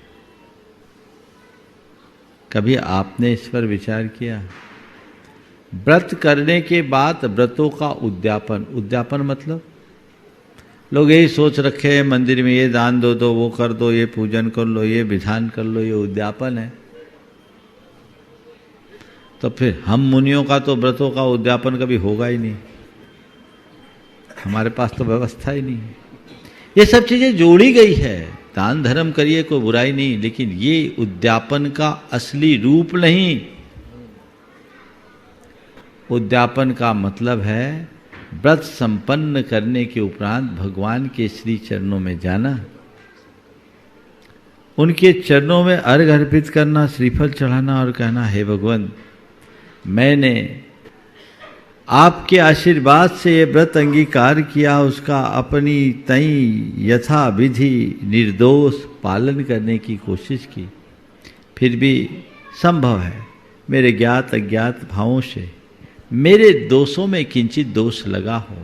कभी आपने इस पर विचार किया? व्रत करने के बाद व्रतों का उद्यापन, उद्यापन मतलब लोग यही सोच रखे हैं मंदिर में ये दान दो, वो कर दो, ये पूजन कर लो, ये विधान कर लो, ये उद्यापन है। तो फिर हम मुनियों का तो व्रतों का उद्यापन कभी होगा ही नहीं, हमारे पास तो व्यवस्था ही नहीं है। ये सब चीज़ें जोड़ी गई है, दान धर्म करिए, कोई बुराई नहीं, लेकिन ये उद्यापन का असली रूप नहीं। उद्यापन का मतलब है व्रत संपन्न करने के उपरांत भगवान के श्री चरणों में जाना, उनके चरणों में अर्घ अर्पित करना, श्रीफल चढ़ाना और कहना, हे भगवान, मैंने आपके आशीर्वाद से ये व्रत अंगीकार किया, उसका अपनी तई यथा विधि निर्दोष पालन करने की कोशिश की, फिर भी संभव है मेरे ज्ञात अज्ञात भावों से मेरे दोषों में किंचित दोष लगा हो।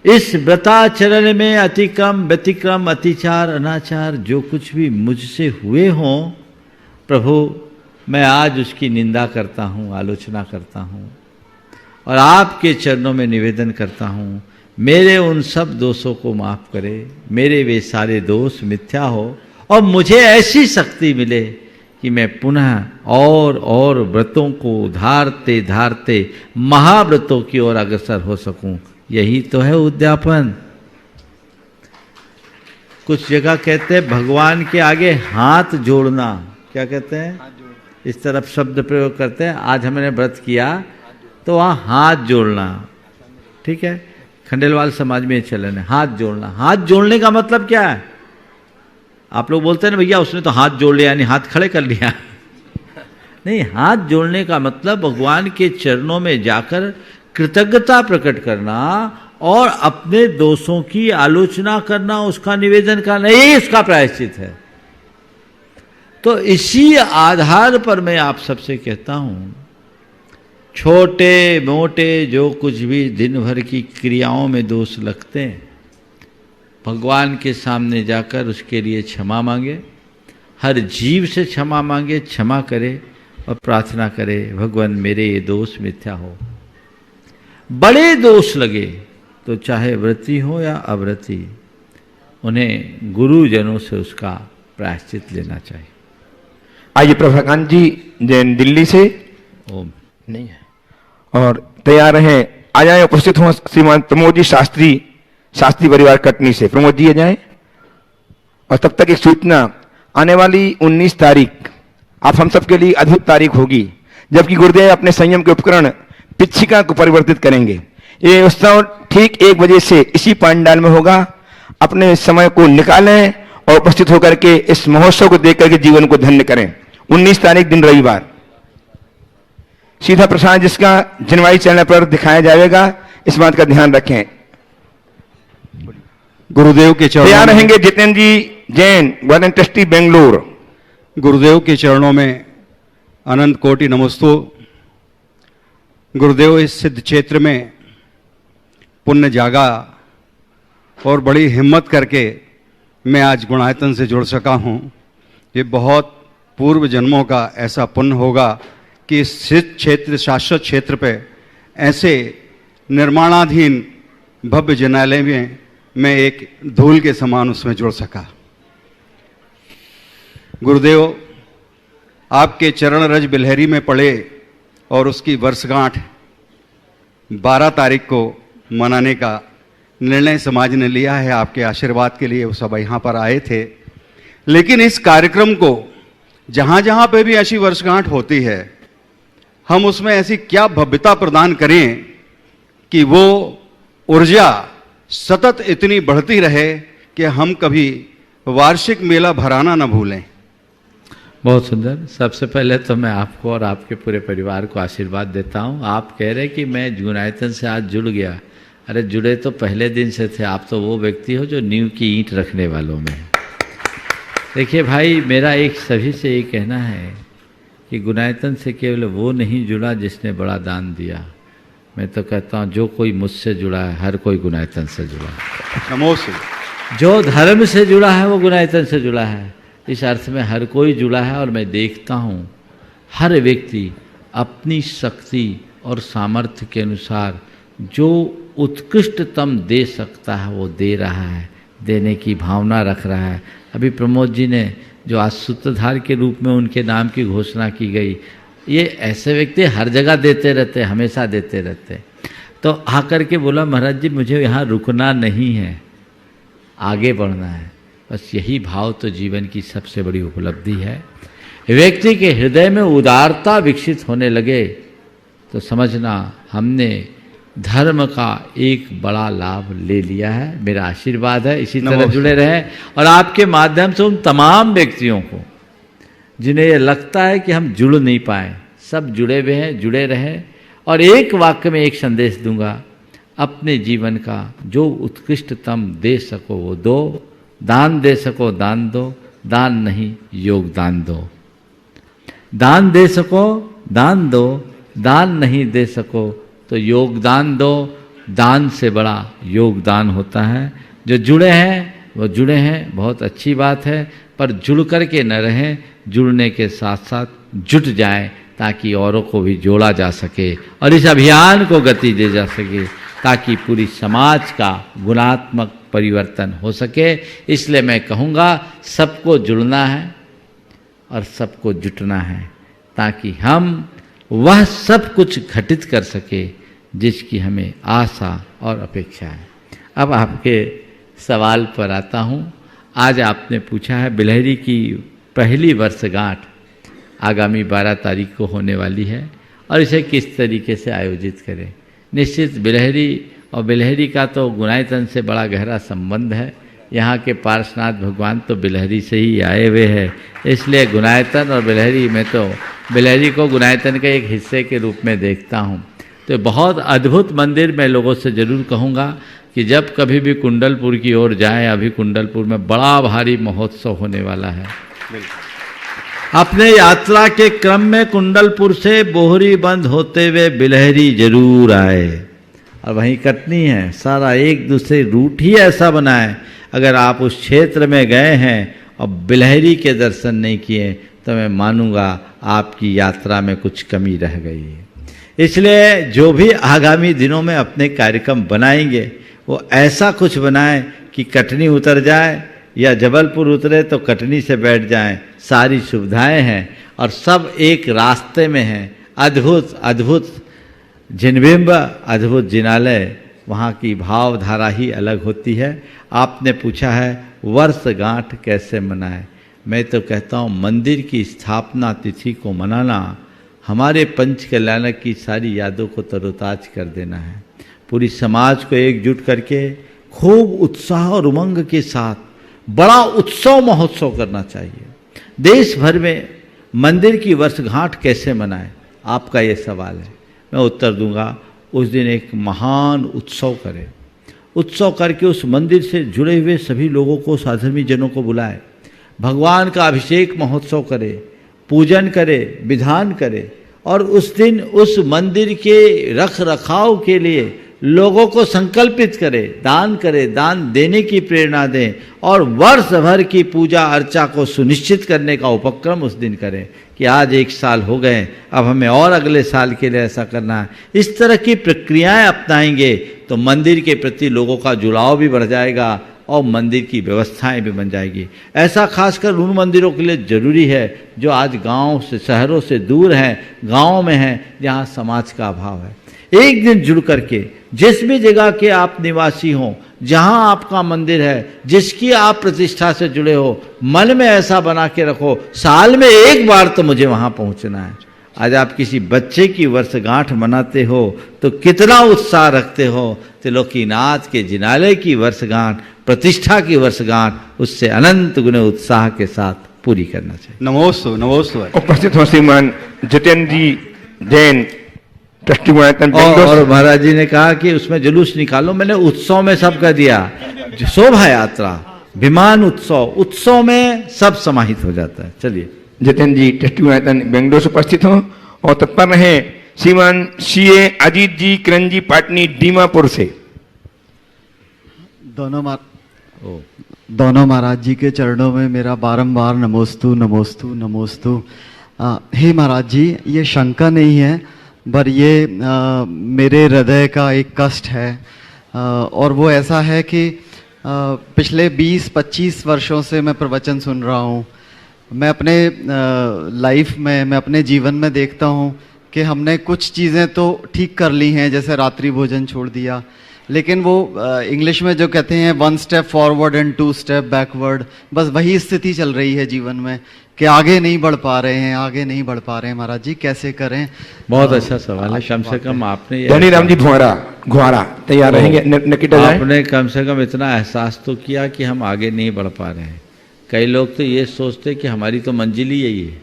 इस व्रताचरण में अतिक्रम व्यतिक्रम अतिचार अनाचार जो कुछ भी मुझसे हुए हों, प्रभु मैं आज उसकी निंदा करता हूँ, आलोचना करता हूँ और आपके चरणों में निवेदन करता हूँ, मेरे उन सब दोषों को माफ़ करे, मेरे वे सारे दोष मिथ्या हो और मुझे ऐसी शक्ति मिले कि मैं पुनः और व्रतों को धारते धारते महाव्रतों की ओर अग्रसर हो सकूं। यही तो है उद्यापन। कुछ जगह कहते हैं भगवान के आगे हाथ जोड़ना, क्या कहते हैं, इस तरफ शब्द प्रयोग करते हैं। आज हमने व्रत किया तो वहाँ हाथ जोड़ना, ठीक है, खंडेलवाल समाज में चलन है हाथ जोड़ना। हाथ जोड़ने का मतलब क्या है? आप लोग बोलते हैं ना भैया उसने तो हाथ जोड़ लिया, यानी हाथ खड़े कर लिया। नहीं, हाथ जोड़ने का मतलब भगवान के चरणों में जाकर कृतज्ञता प्रकट करना और अपने दोषों की आलोचना करना, उसका निवेदन करना, यही इसका प्रायश्चित है। तो इसी आधार पर मैं आप सबसे कहता हूं, छोटे मोटे जो कुछ भी दिन भर की क्रियाओं में दोष लगते हैं, भगवान के सामने जाकर उसके लिए क्षमा मांगे, हर जीव से क्षमा मांगे, क्षमा करे और प्रार्थना करे, भगवान मेरे ये दोष मिथ्या हो। बड़े दोष लगे तो चाहे व्रती हो या अव्रती, उन्हें गुरुजनों से उसका प्रायश्चित लेना चाहिए। आइए प्रभाकांत जी जैन दिल्ली से ओम नहीं है और तैयार हैं, आ जाए, उपस्थित हो श्रीमान प्रमोद जी शास्त्री परिवार कटनी से। प्रमोद जी आ जाए। और तब तक एक सूचना, आने वाली 19 तारीख आप हम सब के लिए अद्भुत तारीख होगी, जबकि गुरुदेव अपने संयम के उपकरण पिच्छिका को परिवर्तित करेंगे। ये उत्सव ठीक 1 बजे से इसी पंडाल में होगा। अपने समय को निकालें और उपस्थित होकर के इस महोत्सव को देख करके जीवन को धन्य करें। 19 तारीख दिन रविवार, सीधा प्रसारण जिसका जनवाई चैनल पर दिखाया जाएगा, इस बात का ध्यान रखें। गुरुदेव के चरणों तैयार रहेंगे जितेंद्र जी जैन, वार्डन ट्रस्टी बेंगलोर। गुरुदेव के चरणों में अनंत कोटि नमस्तु। गुरुदेव इस सिद्ध क्षेत्र में पुण्य जागा और बड़ी हिम्मत करके मैं आज गुणायतन से जुड़ सका हूँ। ये बहुत पूर्व जन्मों का ऐसा पुण्य होगा कि इस सिद्ध क्षेत्र, शाश्वत क्षेत्र पे ऐसे निर्माणाधीन भव्य जनालय में मैं एक धूल के समान उसमें जुड़ सका। गुरुदेव आपके चरण रज बिलहरी में पड़े और उसकी वर्षगांठ 12 तारीख को मनाने का निर्णय समाज ने लिया है। आपके आशीर्वाद के लिए वो सब यहाँ पर आए थे, लेकिन इस कार्यक्रम को जहाँ जहाँ पे भी ऐसी वर्षगांठ होती है, हम उसमें ऐसी क्या भव्यता प्रदान करें कि वो ऊर्जा सतत इतनी बढ़ती रहे कि हम कभी वार्षिक मेला भराना न भूलें। बहुत सुंदर। सबसे पहले तो मैं आपको और आपके पूरे परिवार को आशीर्वाद देता हूँ। आप कह रहे कि मैं गुणायतन से आज जुड़ गया, अरे जुड़े तो पहले दिन से थे। आप तो वो व्यक्ति हो जो नींव की ईंट रखने वालों में। देखिए भाई, मेरा एक सभी से ये कहना है कि गुणायतन से केवल वो नहीं जुड़ा जिसने बड़ा दान दिया। मैं तो कहता हूँ जो कोई मुझसे जुड़ा है, हर कोई गुणायतन से जुड़ा है। नमोस्तु। जो धर्म से जुड़ा है वो गुणायतन से जुड़ा है। इस अर्थ में हर कोई जुड़ा है और मैं देखता हूँ हर व्यक्ति अपनी शक्ति और सामर्थ्य के अनुसार जो उत्कृष्टतम दे सकता है वो दे रहा है, देने की भावना रख रहा है। अभी प्रमोद जी ने जो आज सूत्रधार के रूप में उनके नाम की घोषणा की गई, ये ऐसे व्यक्ति हर जगह देते रहते, हमेशा देते रहते। तो आकर के बोला, महाराज जी मुझे यहाँ रुकना नहीं है, आगे बढ़ना है। बस यही भाव तो जीवन की सबसे बड़ी उपलब्धि है। व्यक्ति के हृदय में उदारता विकसित होने लगे तो समझना हमने धर्म का एक बड़ा लाभ ले लिया है। मेरा आशीर्वाद है, इसी तरह जुड़े रहें और आपके माध्यम से उन तमाम व्यक्तियों को जिन्हें ये लगता है कि हम जुड़ नहीं पाए, सब जुड़े हुए हैं, जुड़े रहें। और एक वाक्य में एक संदेश दूंगा, अपने जीवन का जो उत्कृष्टतम दे सको वो दो, दान दे सको दान दो, दान नहीं योगदान दो। दान दे सको दान दो, दान नहीं दे सको तो योगदान दो। दान से बड़ा योगदान होता है। जो जुड़े हैं वो जुड़े हैं, बहुत अच्छी बात है, पर जुड़ कर के न रहें, जुड़ने के साथ साथ जुट जाएं ताकि औरों को भी जोड़ा जा सके और इस अभियान को गति दे जा सके, ताकि पूरी समाज का गुणात्मक परिवर्तन हो सके। इसलिए मैं कहूँगा सबको जुड़ना है और सबको जुटना है, ताकि हम वह सब कुछ घटित कर सके जिसकी हमें आशा और अपेक्षा है। अब आपके सवाल पर आता हूँ। आज आपने पूछा है बिलहरी की पहली वर्षगांठ आगामी 12 तारीख को होने वाली है और इसे किस तरीके से आयोजित करें। निश्चित बिलहरी और बिलहरी का तो गुणायतन से बड़ा गहरा संबंध है। यहाँ के पार्श्वनाथ भगवान तो बिलहरी से ही आए हुए हैं, इसलिए गुणायतन और बिलहरी में तो बिलहरी को गुणायतन के एक हिस्से के रूप में देखता हूँ। तो बहुत अद्भुत मंदिर मैं लोगों से ज़रूर कहूँगा कि जब कभी भी कुंडलपुर की ओर जाएं, अभी कुंडलपुर में बड़ा भारी महोत्सव होने वाला है। अपने यात्रा के क्रम में कुंडलपुर से बोहरी बंद होते हुए बिलहरी जरूर आए और वहीं कटनी है। सारा एक दूसरे रूट ही ऐसा बना है, अगर आप उस क्षेत्र में गए हैं और बिलहरी के दर्शन नहीं किए तो मैं मानूंगा आपकी यात्रा में कुछ कमी रह गई है। इसलिए जो भी आगामी दिनों में अपने कार्यक्रम बनाएंगे वो ऐसा कुछ बनाएं कि कटनी उतर जाए या जबलपुर उतरे तो कटनी से बैठ जाएं। सारी सुविधाएं हैं और सब एक रास्ते में हैं। अद्भुत अद्भुत जिनबिंब, अद्भुत जिनालय, वहाँ की भावधारा ही अलग होती है। आपने पूछा है वर्षगांठ कैसे मनाएं। मैं तो कहता हूँ मंदिर की स्थापना तिथि को मनाना हमारे पंच कल्याणक की सारी यादों को तरोताज कर देना है। पूरी समाज को एकजुट करके खूब उत्साह और उमंग के साथ बड़ा उत्सव महोत्सव करना चाहिए। देश भर में मंदिर की वर्षगांठ कैसे मनाएं, आपका ये सवाल है। मैं उत्तर दूंगा, उस दिन एक महान उत्सव करें। उत्सव करके उस मंदिर से जुड़े हुए सभी लोगों को, साधर्मी जनों को बुलाएं। भगवान का अभिषेक महोत्सव करे, पूजन करे, विधान करे और उस दिन उस मंदिर के रख रखाव के लिए लोगों को संकल्पित करे, दान देने की प्रेरणा दें और वर्ष भर की पूजा अर्चा को सुनिश्चित करने का उपक्रम उस दिन करें कि आज 1 साल हो गए, अब हमें और अगले साल के लिए ऐसा करना है। इस तरह की प्रक्रियाएं अपनाएंगे तो मंदिर के प्रति लोगों का जुड़ाव भी बढ़ जाएगा और मंदिर की व्यवस्थाएं भी बन जाएगी। ऐसा खासकर उन मंदिरों के लिए जरूरी है जो आज गांव से, शहरों से दूर हैं, गांव में हैं, जहां समाज का अभाव है। एक दिन जुड़ करके जिस भी जगह के आप निवासी हों, जहां आपका मंदिर है, जिसकी आप प्रतिष्ठा से जुड़े हो, मन में ऐसा बना के रखो साल में 1 बार तो मुझे वहां पहुंचना है। आज आप किसी बच्चे की वर्षगांठ मनाते हो तो कितना उत्साह रखते हो। त्रिलोकीनाथ के जिनालय की वर्षगांठ, प्रतिष्ठा की वर्षगांठ, उससे अनंत गुने उत्साह के साथ पूरी करना चाहिए। नमोस्तु नमोस्तु। उपस्थित हो श्रीमान जितेंद्र जी जैन, ट्रस्टी गुणायतन। और महाराज जी ने कहा कि उसमें जुलूस निकालो। मैंने उत्सव में सब कह दिया, शोभा यात्रा, विमान उत्सव, उत्सव में सब समाहित हो जाता है। चलिए जितेंद्र जी ट्रस्टी गुणायतन बेंगलोर से उपस्थित हो और तत्पर रहे श्रीमान सीए अजीत जी किरण जी पाटनी दीमापुर से। दोनों महाराज जी के चरणों में मेरा बारंबार नमोस्तु नमोस्तु नमोस्तु। हे महाराज जी, ये शंका नहीं है पर ये मेरे हृदय का एक कष्ट है और वो ऐसा है कि पिछले 20-25 वर्षों से मैं प्रवचन सुन रहा हूँ। मैं अपने लाइफ में, मैं अपने जीवन में देखता हूँ कि हमने कुछ चीज़ें तो ठीक कर ली हैं, जैसे रात्रि भोजन छोड़ दिया, लेकिन वो इंग्लिश में जो कहते हैं 1 step forward and 2 step backward, बस वही स्थिति चल रही है जीवन में कि आगे नहीं बढ़ पा रहे हैं, आगे नहीं बढ़ पा रहे हैं। महाराज जी कैसे करें? बहुत अच्छा सवाल है। कम से कम आपने धनीराम जी भुआरा। घुआरा तैयार रहेंगे। निकिता जाए। आपने कम से कम इतना एहसास तो किया कि हम आगे नहीं बढ़ पा रहे हैं। कई लोग तो ये सोचते कि हमारी तो मंजिल ही यही है,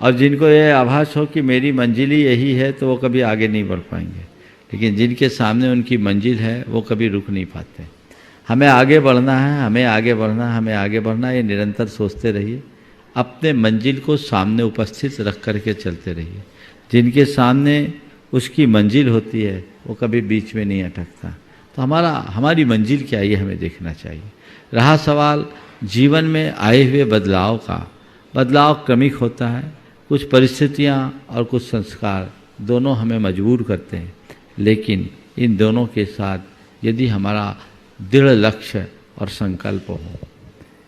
और जिनको ये आभास हो कि मेरी मंजिल ही यही है तो वो कभी आगे नहीं बढ़ पाएंगे। लेकिन जिनके सामने उनकी मंजिल है वो कभी रुक नहीं पाते। हमें आगे बढ़ना है, हमें आगे बढ़ना है, हमें आगे बढ़ना है, ये निरंतर सोचते रहिए। अपने मंजिल को सामने उपस्थित रख करके चलते रहिए। जिनके सामने उसकी मंजिल होती है वो कभी बीच में नहीं अटकता। तो हमारी मंजिल क्या है ये हमें देखना चाहिए। रहा सवाल जीवन में आए हुए बदलाव का, बदलाव क्रमिक होता है। कुछ परिस्थितियाँ और कुछ संस्कार दोनों हमें मजबूर करते हैं, लेकिन इन दोनों के साथ यदि हमारा दृढ़ लक्ष्य और संकल्प हो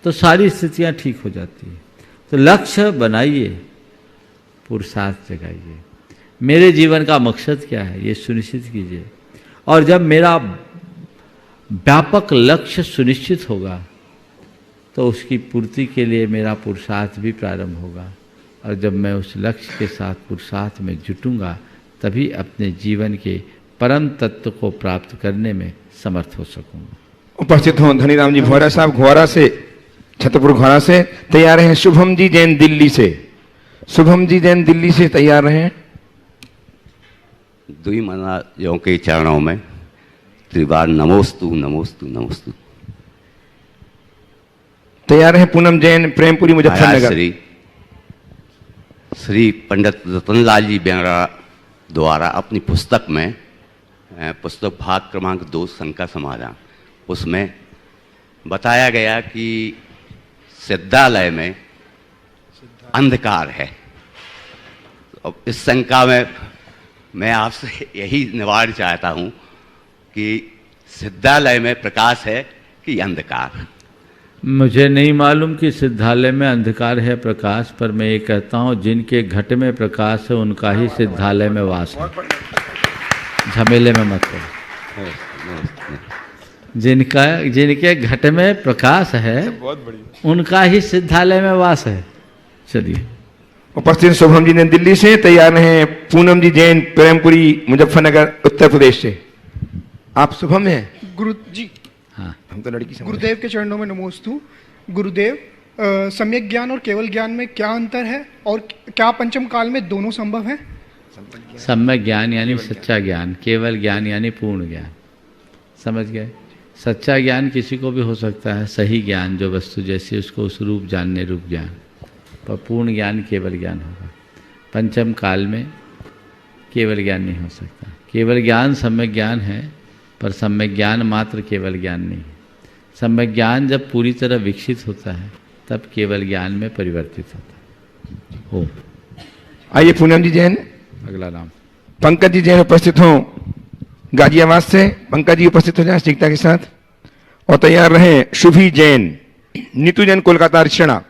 तो सारी स्थितियाँ ठीक हो जाती हैं। तो लक्ष्य बनाइए, पुरुषार्थ जगाइए। मेरे जीवन का मकसद क्या है ये सुनिश्चित कीजिए, और जब मेरा व्यापक लक्ष्य सुनिश्चित होगा तो उसकी पूर्ति के लिए मेरा पुरुषार्थ भी प्रारंभ होगा। और जब मैं उस लक्ष्य के साथ पुरुषार्थ में जुटूंगा तभी अपने जीवन के परम तत्व को प्राप्त करने में समर्थ हो सकूंगा। उपस्थित हों धनीराम जी भोरा साहब घोरा से, छतरपुर घोरा से तैयार हैं। शुभम जी जैन दिल्ली से, शुभम जी जैन दिल्ली से तैयार हैं। दुई महाराजों के चरणों में त्रिवार नमोस्तु नमोस्तु नमोस्तु। तैयार हैं पूनम जैन प्रेमपुरी मुजफ्फरनगर। श्री पंडित रतनलाल जी बेंगरा द्वारा अपनी पुस्तक में, पुस्तक भाग क्रमांक 2 शंका समाधान, उसमें बताया गया कि सिद्धालय में अंधकार है। अब इस शंका में मैं आपसे यही निवारण चाहता हूँ कि सिद्धालय में प्रकाश है कि अंधकार। मुझे नहीं मालूम कि सिद्धालय में अंधकार है प्रकाश, पर मैं ये कहता हूँ जिनके घट में प्रकाश है उनका ही सिद्धालय में वास है। झमेले में मत करो। जिनके घट में प्रकाश है उनका ही सिद्धालय में वास है। चलिए। उपस्थित शुभम जी ने दिल्ली से तैयार हैं। पूनम जी जैन प्रेमपुरी मुजफ्फरनगर उत्तर प्रदेश से। आप शुभम हैं? गुरु जी, हाँ, हम तो लड़की से। गुरुदेव के चरणों में नमोस्तु। गुरुदेव, सम्यक ज्ञान और केवल ज्ञान में क्या अंतर है, और क्या पंचम काल में दोनों संभव है? सम्यक ज्ञान यानी सच्चा ज्ञान, केवल ज्ञान यानी पूर्ण ज्ञान। समझ गए? सच्चा ज्ञान किसी को भी हो सकता है, सही ज्ञान जो वस्तु जैसी उसको उस रूप जानने रूप ज्ञान, पर पूर्ण ज्ञान केवल ज्ञान होगा। पंचम काल में केवल ज्ञान नहीं हो सकता। केवल ज्ञान सम्यक ज्ञान है, पर सम्यक ज्ञान मात्र केवल ज्ञान नहीं है। सम्यक ज्ञान जब पूरी तरह विकसित होता है तब केवल ज्ञान में परिवर्तित होता है। हो आइए पूनम जी जैन। अगला नाम पंकज जी जैन उपस्थित हों गाजियाबाद से। पंकज जी उपस्थित हो जाए शीघ्रता के साथ। और तैयार रहे शुभी जैन, नीतू जैन कोलकाता हरियाणा,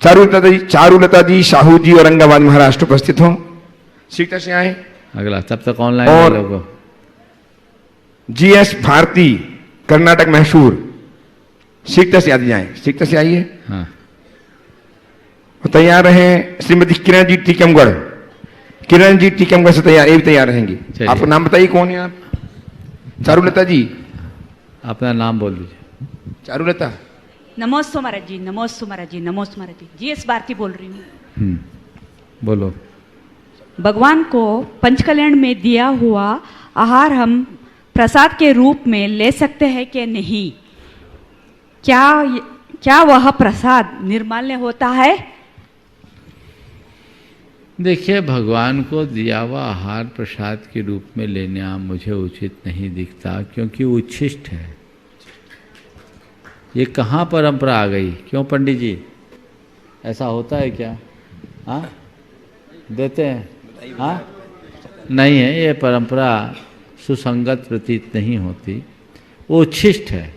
चारुलता जी साहू जी औरंगाबाद महाराष्ट्र उपस्थित हों शीघ्रता से आए। अगला तब तक ऑनलाइन और लोगों जीएस भारती कर्नाटक मैसूर शीघ्रता से आदि जाए। शीघ्रता से आइए। हाँ। और तैयार रहे श्रीमती किरण जी टीकमगढ़। किरण जी टीकमगढ़ से तैयार, ये भी तैयार रहेंगी। आपका नाम बताइए कौन है आप? चारुलता जी, अपना नाम बोल दीजिए। चारुलता। नमोस्तु महाराज जी, नमोस्तु महाराज जी, नमोस्तु महाराज जी। जीएस भारती बोल रही हूँ। बोलो। भगवान को पंचकल्याण में दिया हुआ आहार हम प्रसाद के रूप में ले सकते हैं कि नहीं? क्या वह प्रसाद निर्माल्य होता है? देखिए, भगवान को दिया हुआ आहार प्रसाद के रूप में लेना मुझे उचित नहीं दिखता, क्योंकि उच्छिष्ट है। ये कहाँ परंपरा आ गई? क्यों पंडित जी, ऐसा होता है क्या? हाँ, देते हैं? हाँ, नहीं है। ये परंपरा सुसंगत प्रतीत नहीं होती। वो उच्छिष्ट है,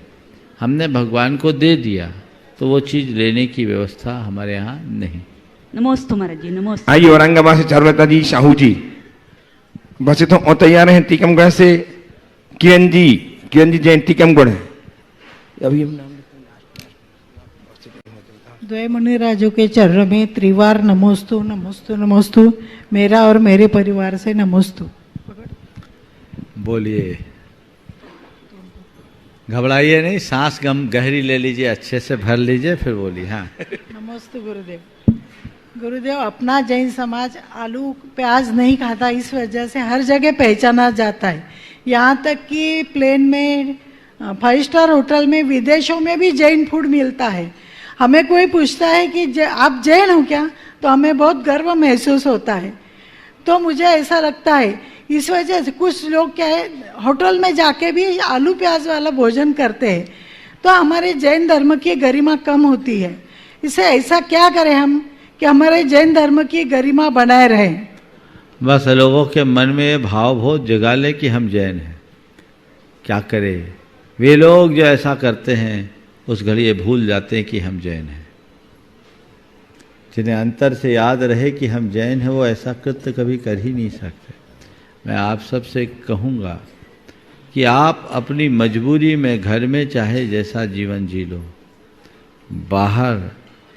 हमने भगवान को दे दिया तो वो चीज़ लेने की व्यवस्था हमारे यहाँ नहीं। नमोस्तु महाराज जी, नमोस्तु। आइए औरंगाबाद से चारुलता जी साहू जी बस तो और तैयार हैं। टीकमगढ़ से किरण जी जैन टीकमगढ़ है। अभी द्वय मुनिराजों के चरणों में त्रिवार नमोस्तु नमोस्तु नमोस्तु। मेरा और मेरे परिवार से नमोस्तु। बोलिए, घबराइए नहीं, सांस गहरी ले लीजिए, अच्छे से भर लीजिए, फिर बोलिए। हाँ, नमस्ते गुरुदेव। गुरुदेव, अपना जैन समाज आलू प्याज नहीं खाता, इस वजह से हर जगह पहचाना जाता है। यहाँ तक कि प्लेन में, 5 स्टार होटल में, विदेशों में भी जैन फूड मिलता है। हमें कोई पूछता है कि आप जैन हो क्या, तो हमें बहुत गर्व महसूस होता है। तो मुझे ऐसा लगता है इस वजह से कुछ लोग क्या है, होटल में जाके भी आलू प्याज वाला भोजन करते हैं, तो हमारे जैन धर्म की गरिमा कम होती है। इसे ऐसा क्या करें हम कि हमारे जैन धर्म की गरिमा बनाए रहे? बस लोगों के मन में ये भाव बहुत जगा ले कि हम जैन हैं। क्या करें, वे लोग जो ऐसा करते हैं उस घड़ी ये भूल जाते हैं कि हम जैन हैं। जिन्हें अंतर से याद रहे कि हम जैन हैं, वो ऐसा कृत्य कभी कर ही नहीं सकते। मैं आप सबसे कहूँगा कि आप अपनी मजबूरी में घर में चाहे जैसा जीवन जी लो, बाहर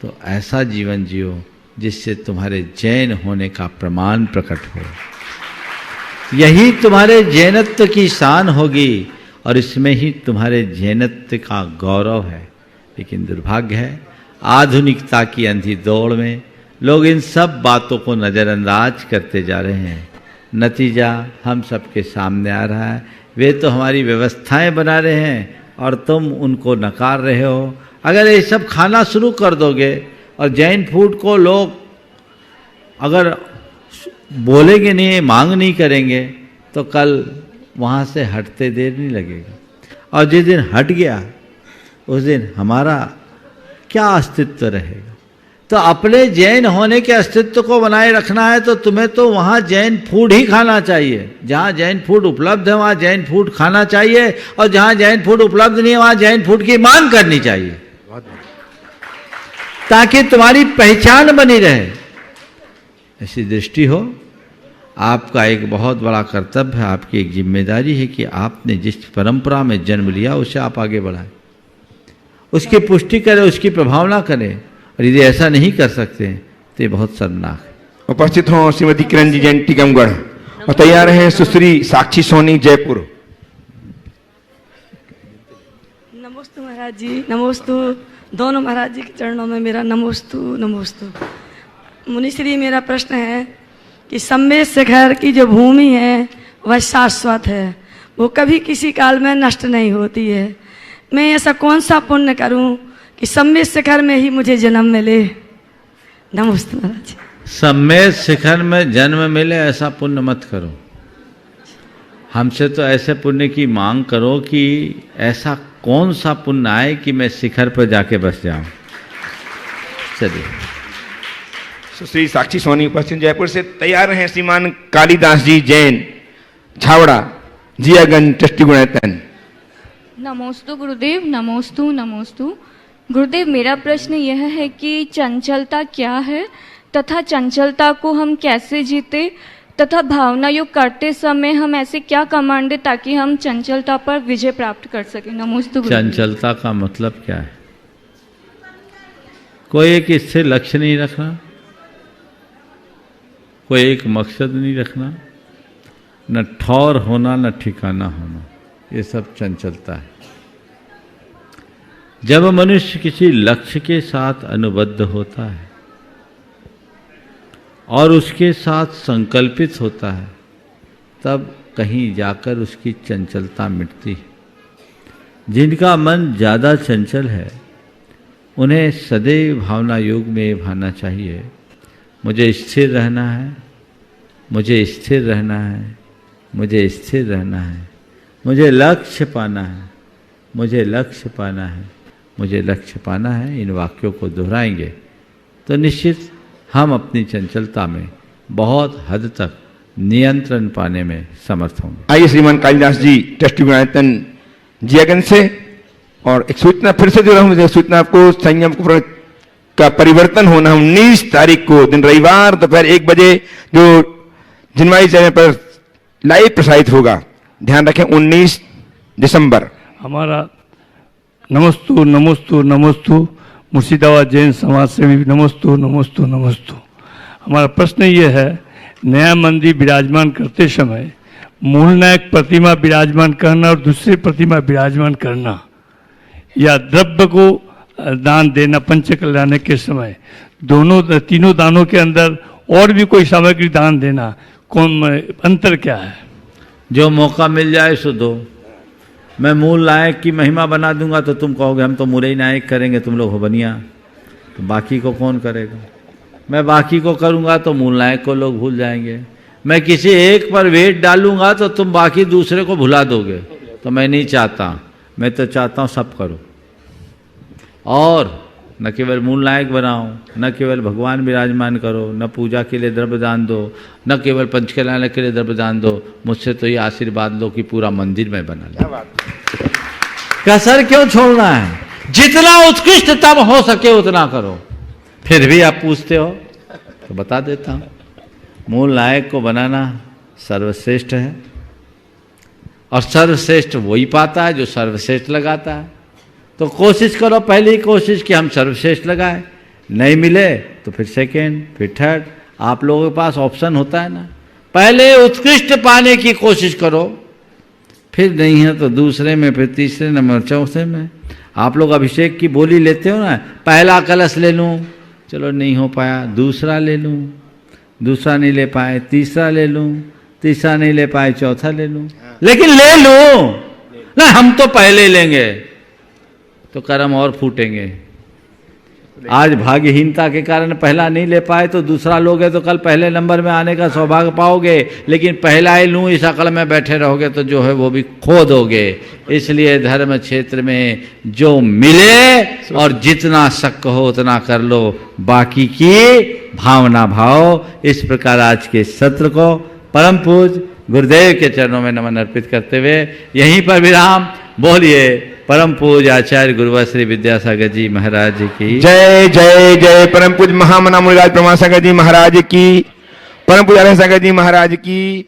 तो ऐसा जीवन जियो जिससे तुम्हारे जैन होने का प्रमाण प्रकट हो। यही तुम्हारे जैनत्व की शान होगी और इसमें ही तुम्हारे जैनत्व का गौरव है। लेकिन दुर्भाग्य है, आधुनिकता की अंधी दौड़ में लोग इन सब बातों को नज़रअंदाज करते जा रहे हैं। नतीजा हम सबके सामने आ रहा है। वे तो हमारी व्यवस्थाएं बना रहे हैं और तुम उनको नकार रहे हो। अगर ये सब खाना शुरू कर दोगे और जैन फूड को लोग अगर बोलेंगे नहीं, मांग नहीं करेंगे, तो कल वहाँ से हटते देर नहीं लगेगा। और जिस दिन हट गया उस दिन हमारा क्या अस्तित्व रहेगा? तो अपने जैन होने के अस्तित्व को बनाए रखना है तो तुम्हें तो वहाँ जैन फूड ही खाना चाहिए। जहाँ जैन फूड उपलब्ध है वहाँ जैन फूड खाना चाहिए, और जहाँ जैन फूड उपलब्ध नहीं है वहाँ जैन फूड की मांग करनी चाहिए, ताकि तुम्हारी पहचान बनी रहे। ऐसी दृष्टि हो। आपका एक बहुत बड़ा कर्तव्य है, आपकी एक जिम्मेदारी है कि आपने जिस परंपरा में जन्म लिया उसे आप आगे बढ़ाएं, उसकी पुष्टि करें, उसकी प्रभावना करें। और यदि ऐसा नहीं कर सकते तो ये बहुत शर्मनाक है। उपस्थित हों श्रीमती किरण जी जैन टीकमगढ़, और तैयार हैं सुश्री साक्षी सोनी जयपुर। नमोस्तु महाराज जी, नमोस्तु। दोनों महाराज जी के चरणों में मेरा नमोस्तु नमोस्तु। मुनिश्री, मेरा प्रश्न है कि सम्मेद शिखर की जो भूमि है वह शाश्वत है, वो कभी किसी काल में नष्ट नहीं होती है। मैं ऐसा कौन सा पुण्य करूं कि सम्मेद शिखर में ही मुझे जन्म मिले? नमस्ते महाराज जी। सम्मेद शिखर में जन्म मिले ऐसा पुण्य मत करो। हमसे तो ऐसे पुण्य की मांग करो कि ऐसा कौन सा पुण्य आए कि मैं शिखर पर जाके बस जाऊं। चलिए। सुश्री साक्षी सोनी उपस्थित जयपुर से। तैयार हैं श्रीमान कालीदास जी जैन छावड़ा जियागंज ट्रस्टी गुणायतन। नमोस्तु गुरुदेव, नमोस्तु नमोस्तु। गुरुदेव, मेरा प्रश्न यह है कि चंचलता क्या है तथा चंचलता को हम कैसे जीते, तथा भावना योग करते समय हम ऐसे क्या कमांड दें ताकि हम चंचलता पर विजय प्राप्त कर सकें। नमोस्तु गुरुदेव। चंचलता का मतलब क्या है? कोई एक स्थिर लक्ष्य नहीं रखना, कोई एक मकसद नहीं रखना, न ठौर होना न ठिकाना होना, ये सब चंचलता है। जब मनुष्य किसी लक्ष्य के साथ अनुबद्ध होता है और उसके साथ संकल्पित होता है, तब कहीं जाकर उसकी चंचलता मिटती है। जिनका मन ज़्यादा चंचल है उन्हें सदैव भावना योग में भाना चाहिए, मुझे स्थिर रहना है, मुझे स्थिर रहना है, मुझे स्थिर रहना है, मुझे लक्ष्य पाना है, मुझे लक्ष्य पाना है, मुझे लक्ष्य पाना है। इन वाक्यों को दोहराएंगे तो निश्चित हम अपनी चंचलता में बहुत हद तक नियंत्रण पाने में समर्थ होंगे। आइए श्रीमान कालीदास जी ट्रस्टी गुणायतन जियागंज से। और एक सूचना फिर से दे रहा हूँ, सूचना आपको संयम का परिवर्तन होना 19 तारीख को दिन रविवार दोपहर 1 बजे जो जिनवाई चैनल पर लाइव प्रसारित होगा। ध्यान रखें 19 दिसंबर। हमारा नमस्तु नमस्तु नमस्तु मुर्शिदाबाद जैन समाज से भी नमस्तु नमस्तु नमस्तु। हमारा प्रश्न ये है, नया मंदिर विराजमान करते समय मूल नायक प्रतिमा विराजमान करना और दूसरी प्रतिमा विराजमान करना, या द्रव्य को दान देना पंच कल्याण के समय, दोनों तीनों दानों के अंदर और भी कोई सामग्री दान देना, कौन अंतर क्या है? जो मौका मिल जाए सो दो। मैं मूल नायक की महिमा बना दूंगा तो तुम कहोगे हम तो मूल ही नायक करेंगे, तुम लोग हो बनिया, तो बाकी को कौन करेगा? मैं बाकी को करूंगा तो मूल नायक को लोग भूल जाएंगे। मैं किसी एक पर वेट डालूंगा तो तुम बाकी दूसरे को भुला दोगे, तो मैं नहीं चाहता। मैं तो चाहता हूँ सब करो, और न केवल मूल नायक बनाओ, न केवल भगवान विराजमान करो, न पूजा के लिए द्रव्य दान दो, न केवल पंचकल्याण के लिए द्रव्य दान दो, मुझसे तो ये आशीर्वाद लो कि पूरा मंदिर में बना ले। कसर क्यों छोड़ना है? जितना उत्कृष्टतम हो सके उतना करो। फिर भी आप पूछते हो तो बता देता हूँ, मूल नायक को बनाना सर्वश्रेष्ठ है, और सर्वश्रेष्ठ वही पाता है जो सर्वश्रेष्ठ लगाता है। तो कोशिश करो, पहली कोशिश कि हम सर्वश्रेष्ठ लगाए, नहीं मिले तो फिर सेकेंड, फिर थर्ड। आप लोगों के पास ऑप्शन होता है ना, पहले उत्कृष्ट पाने की कोशिश करो, फिर नहीं है तो दूसरे में, फिर तीसरे नंबर, चौथे में। आप लोग अभिषेक की बोली लेते हो ना, पहला कलश ले लूँ, चलो नहीं हो पाया, दूसरा ले लूँ, दूसरा नहीं ले पाए, तीसरा ले लूँ, तीसरा नहीं ले पाए, चौथा ले लूँ, लेकिन ले लूँ ना। हम तो पहले लेंगे तो कर्म और फूटेंगे। आज भाग्यहीनता के कारण पहला नहीं ले पाए तो दूसरा लोगे तो कल पहले नंबर में आने का सौभाग्य पाओगे, लेकिन पहला ही लूँ इस अकल में बैठे रहोगे तो जो है वो भी खो दोगे। इसलिए धर्म क्षेत्र में जो मिले और जितना शक हो उतना कर लो, बाकी की भावना भाव। इस प्रकार आज के सत्र को परम पूज गुरुदेव के चरणों में नमन अर्पित करते हुए यहीं पर विराम। बोलिए परम पूज आचार्य गुरुवर श्री विद्यासागर जी महाराज की जय जय जय। परम पूज महामना मुनिराज प्रमाण सागर जी महाराज की, परम पूज सागर जी महाराज की।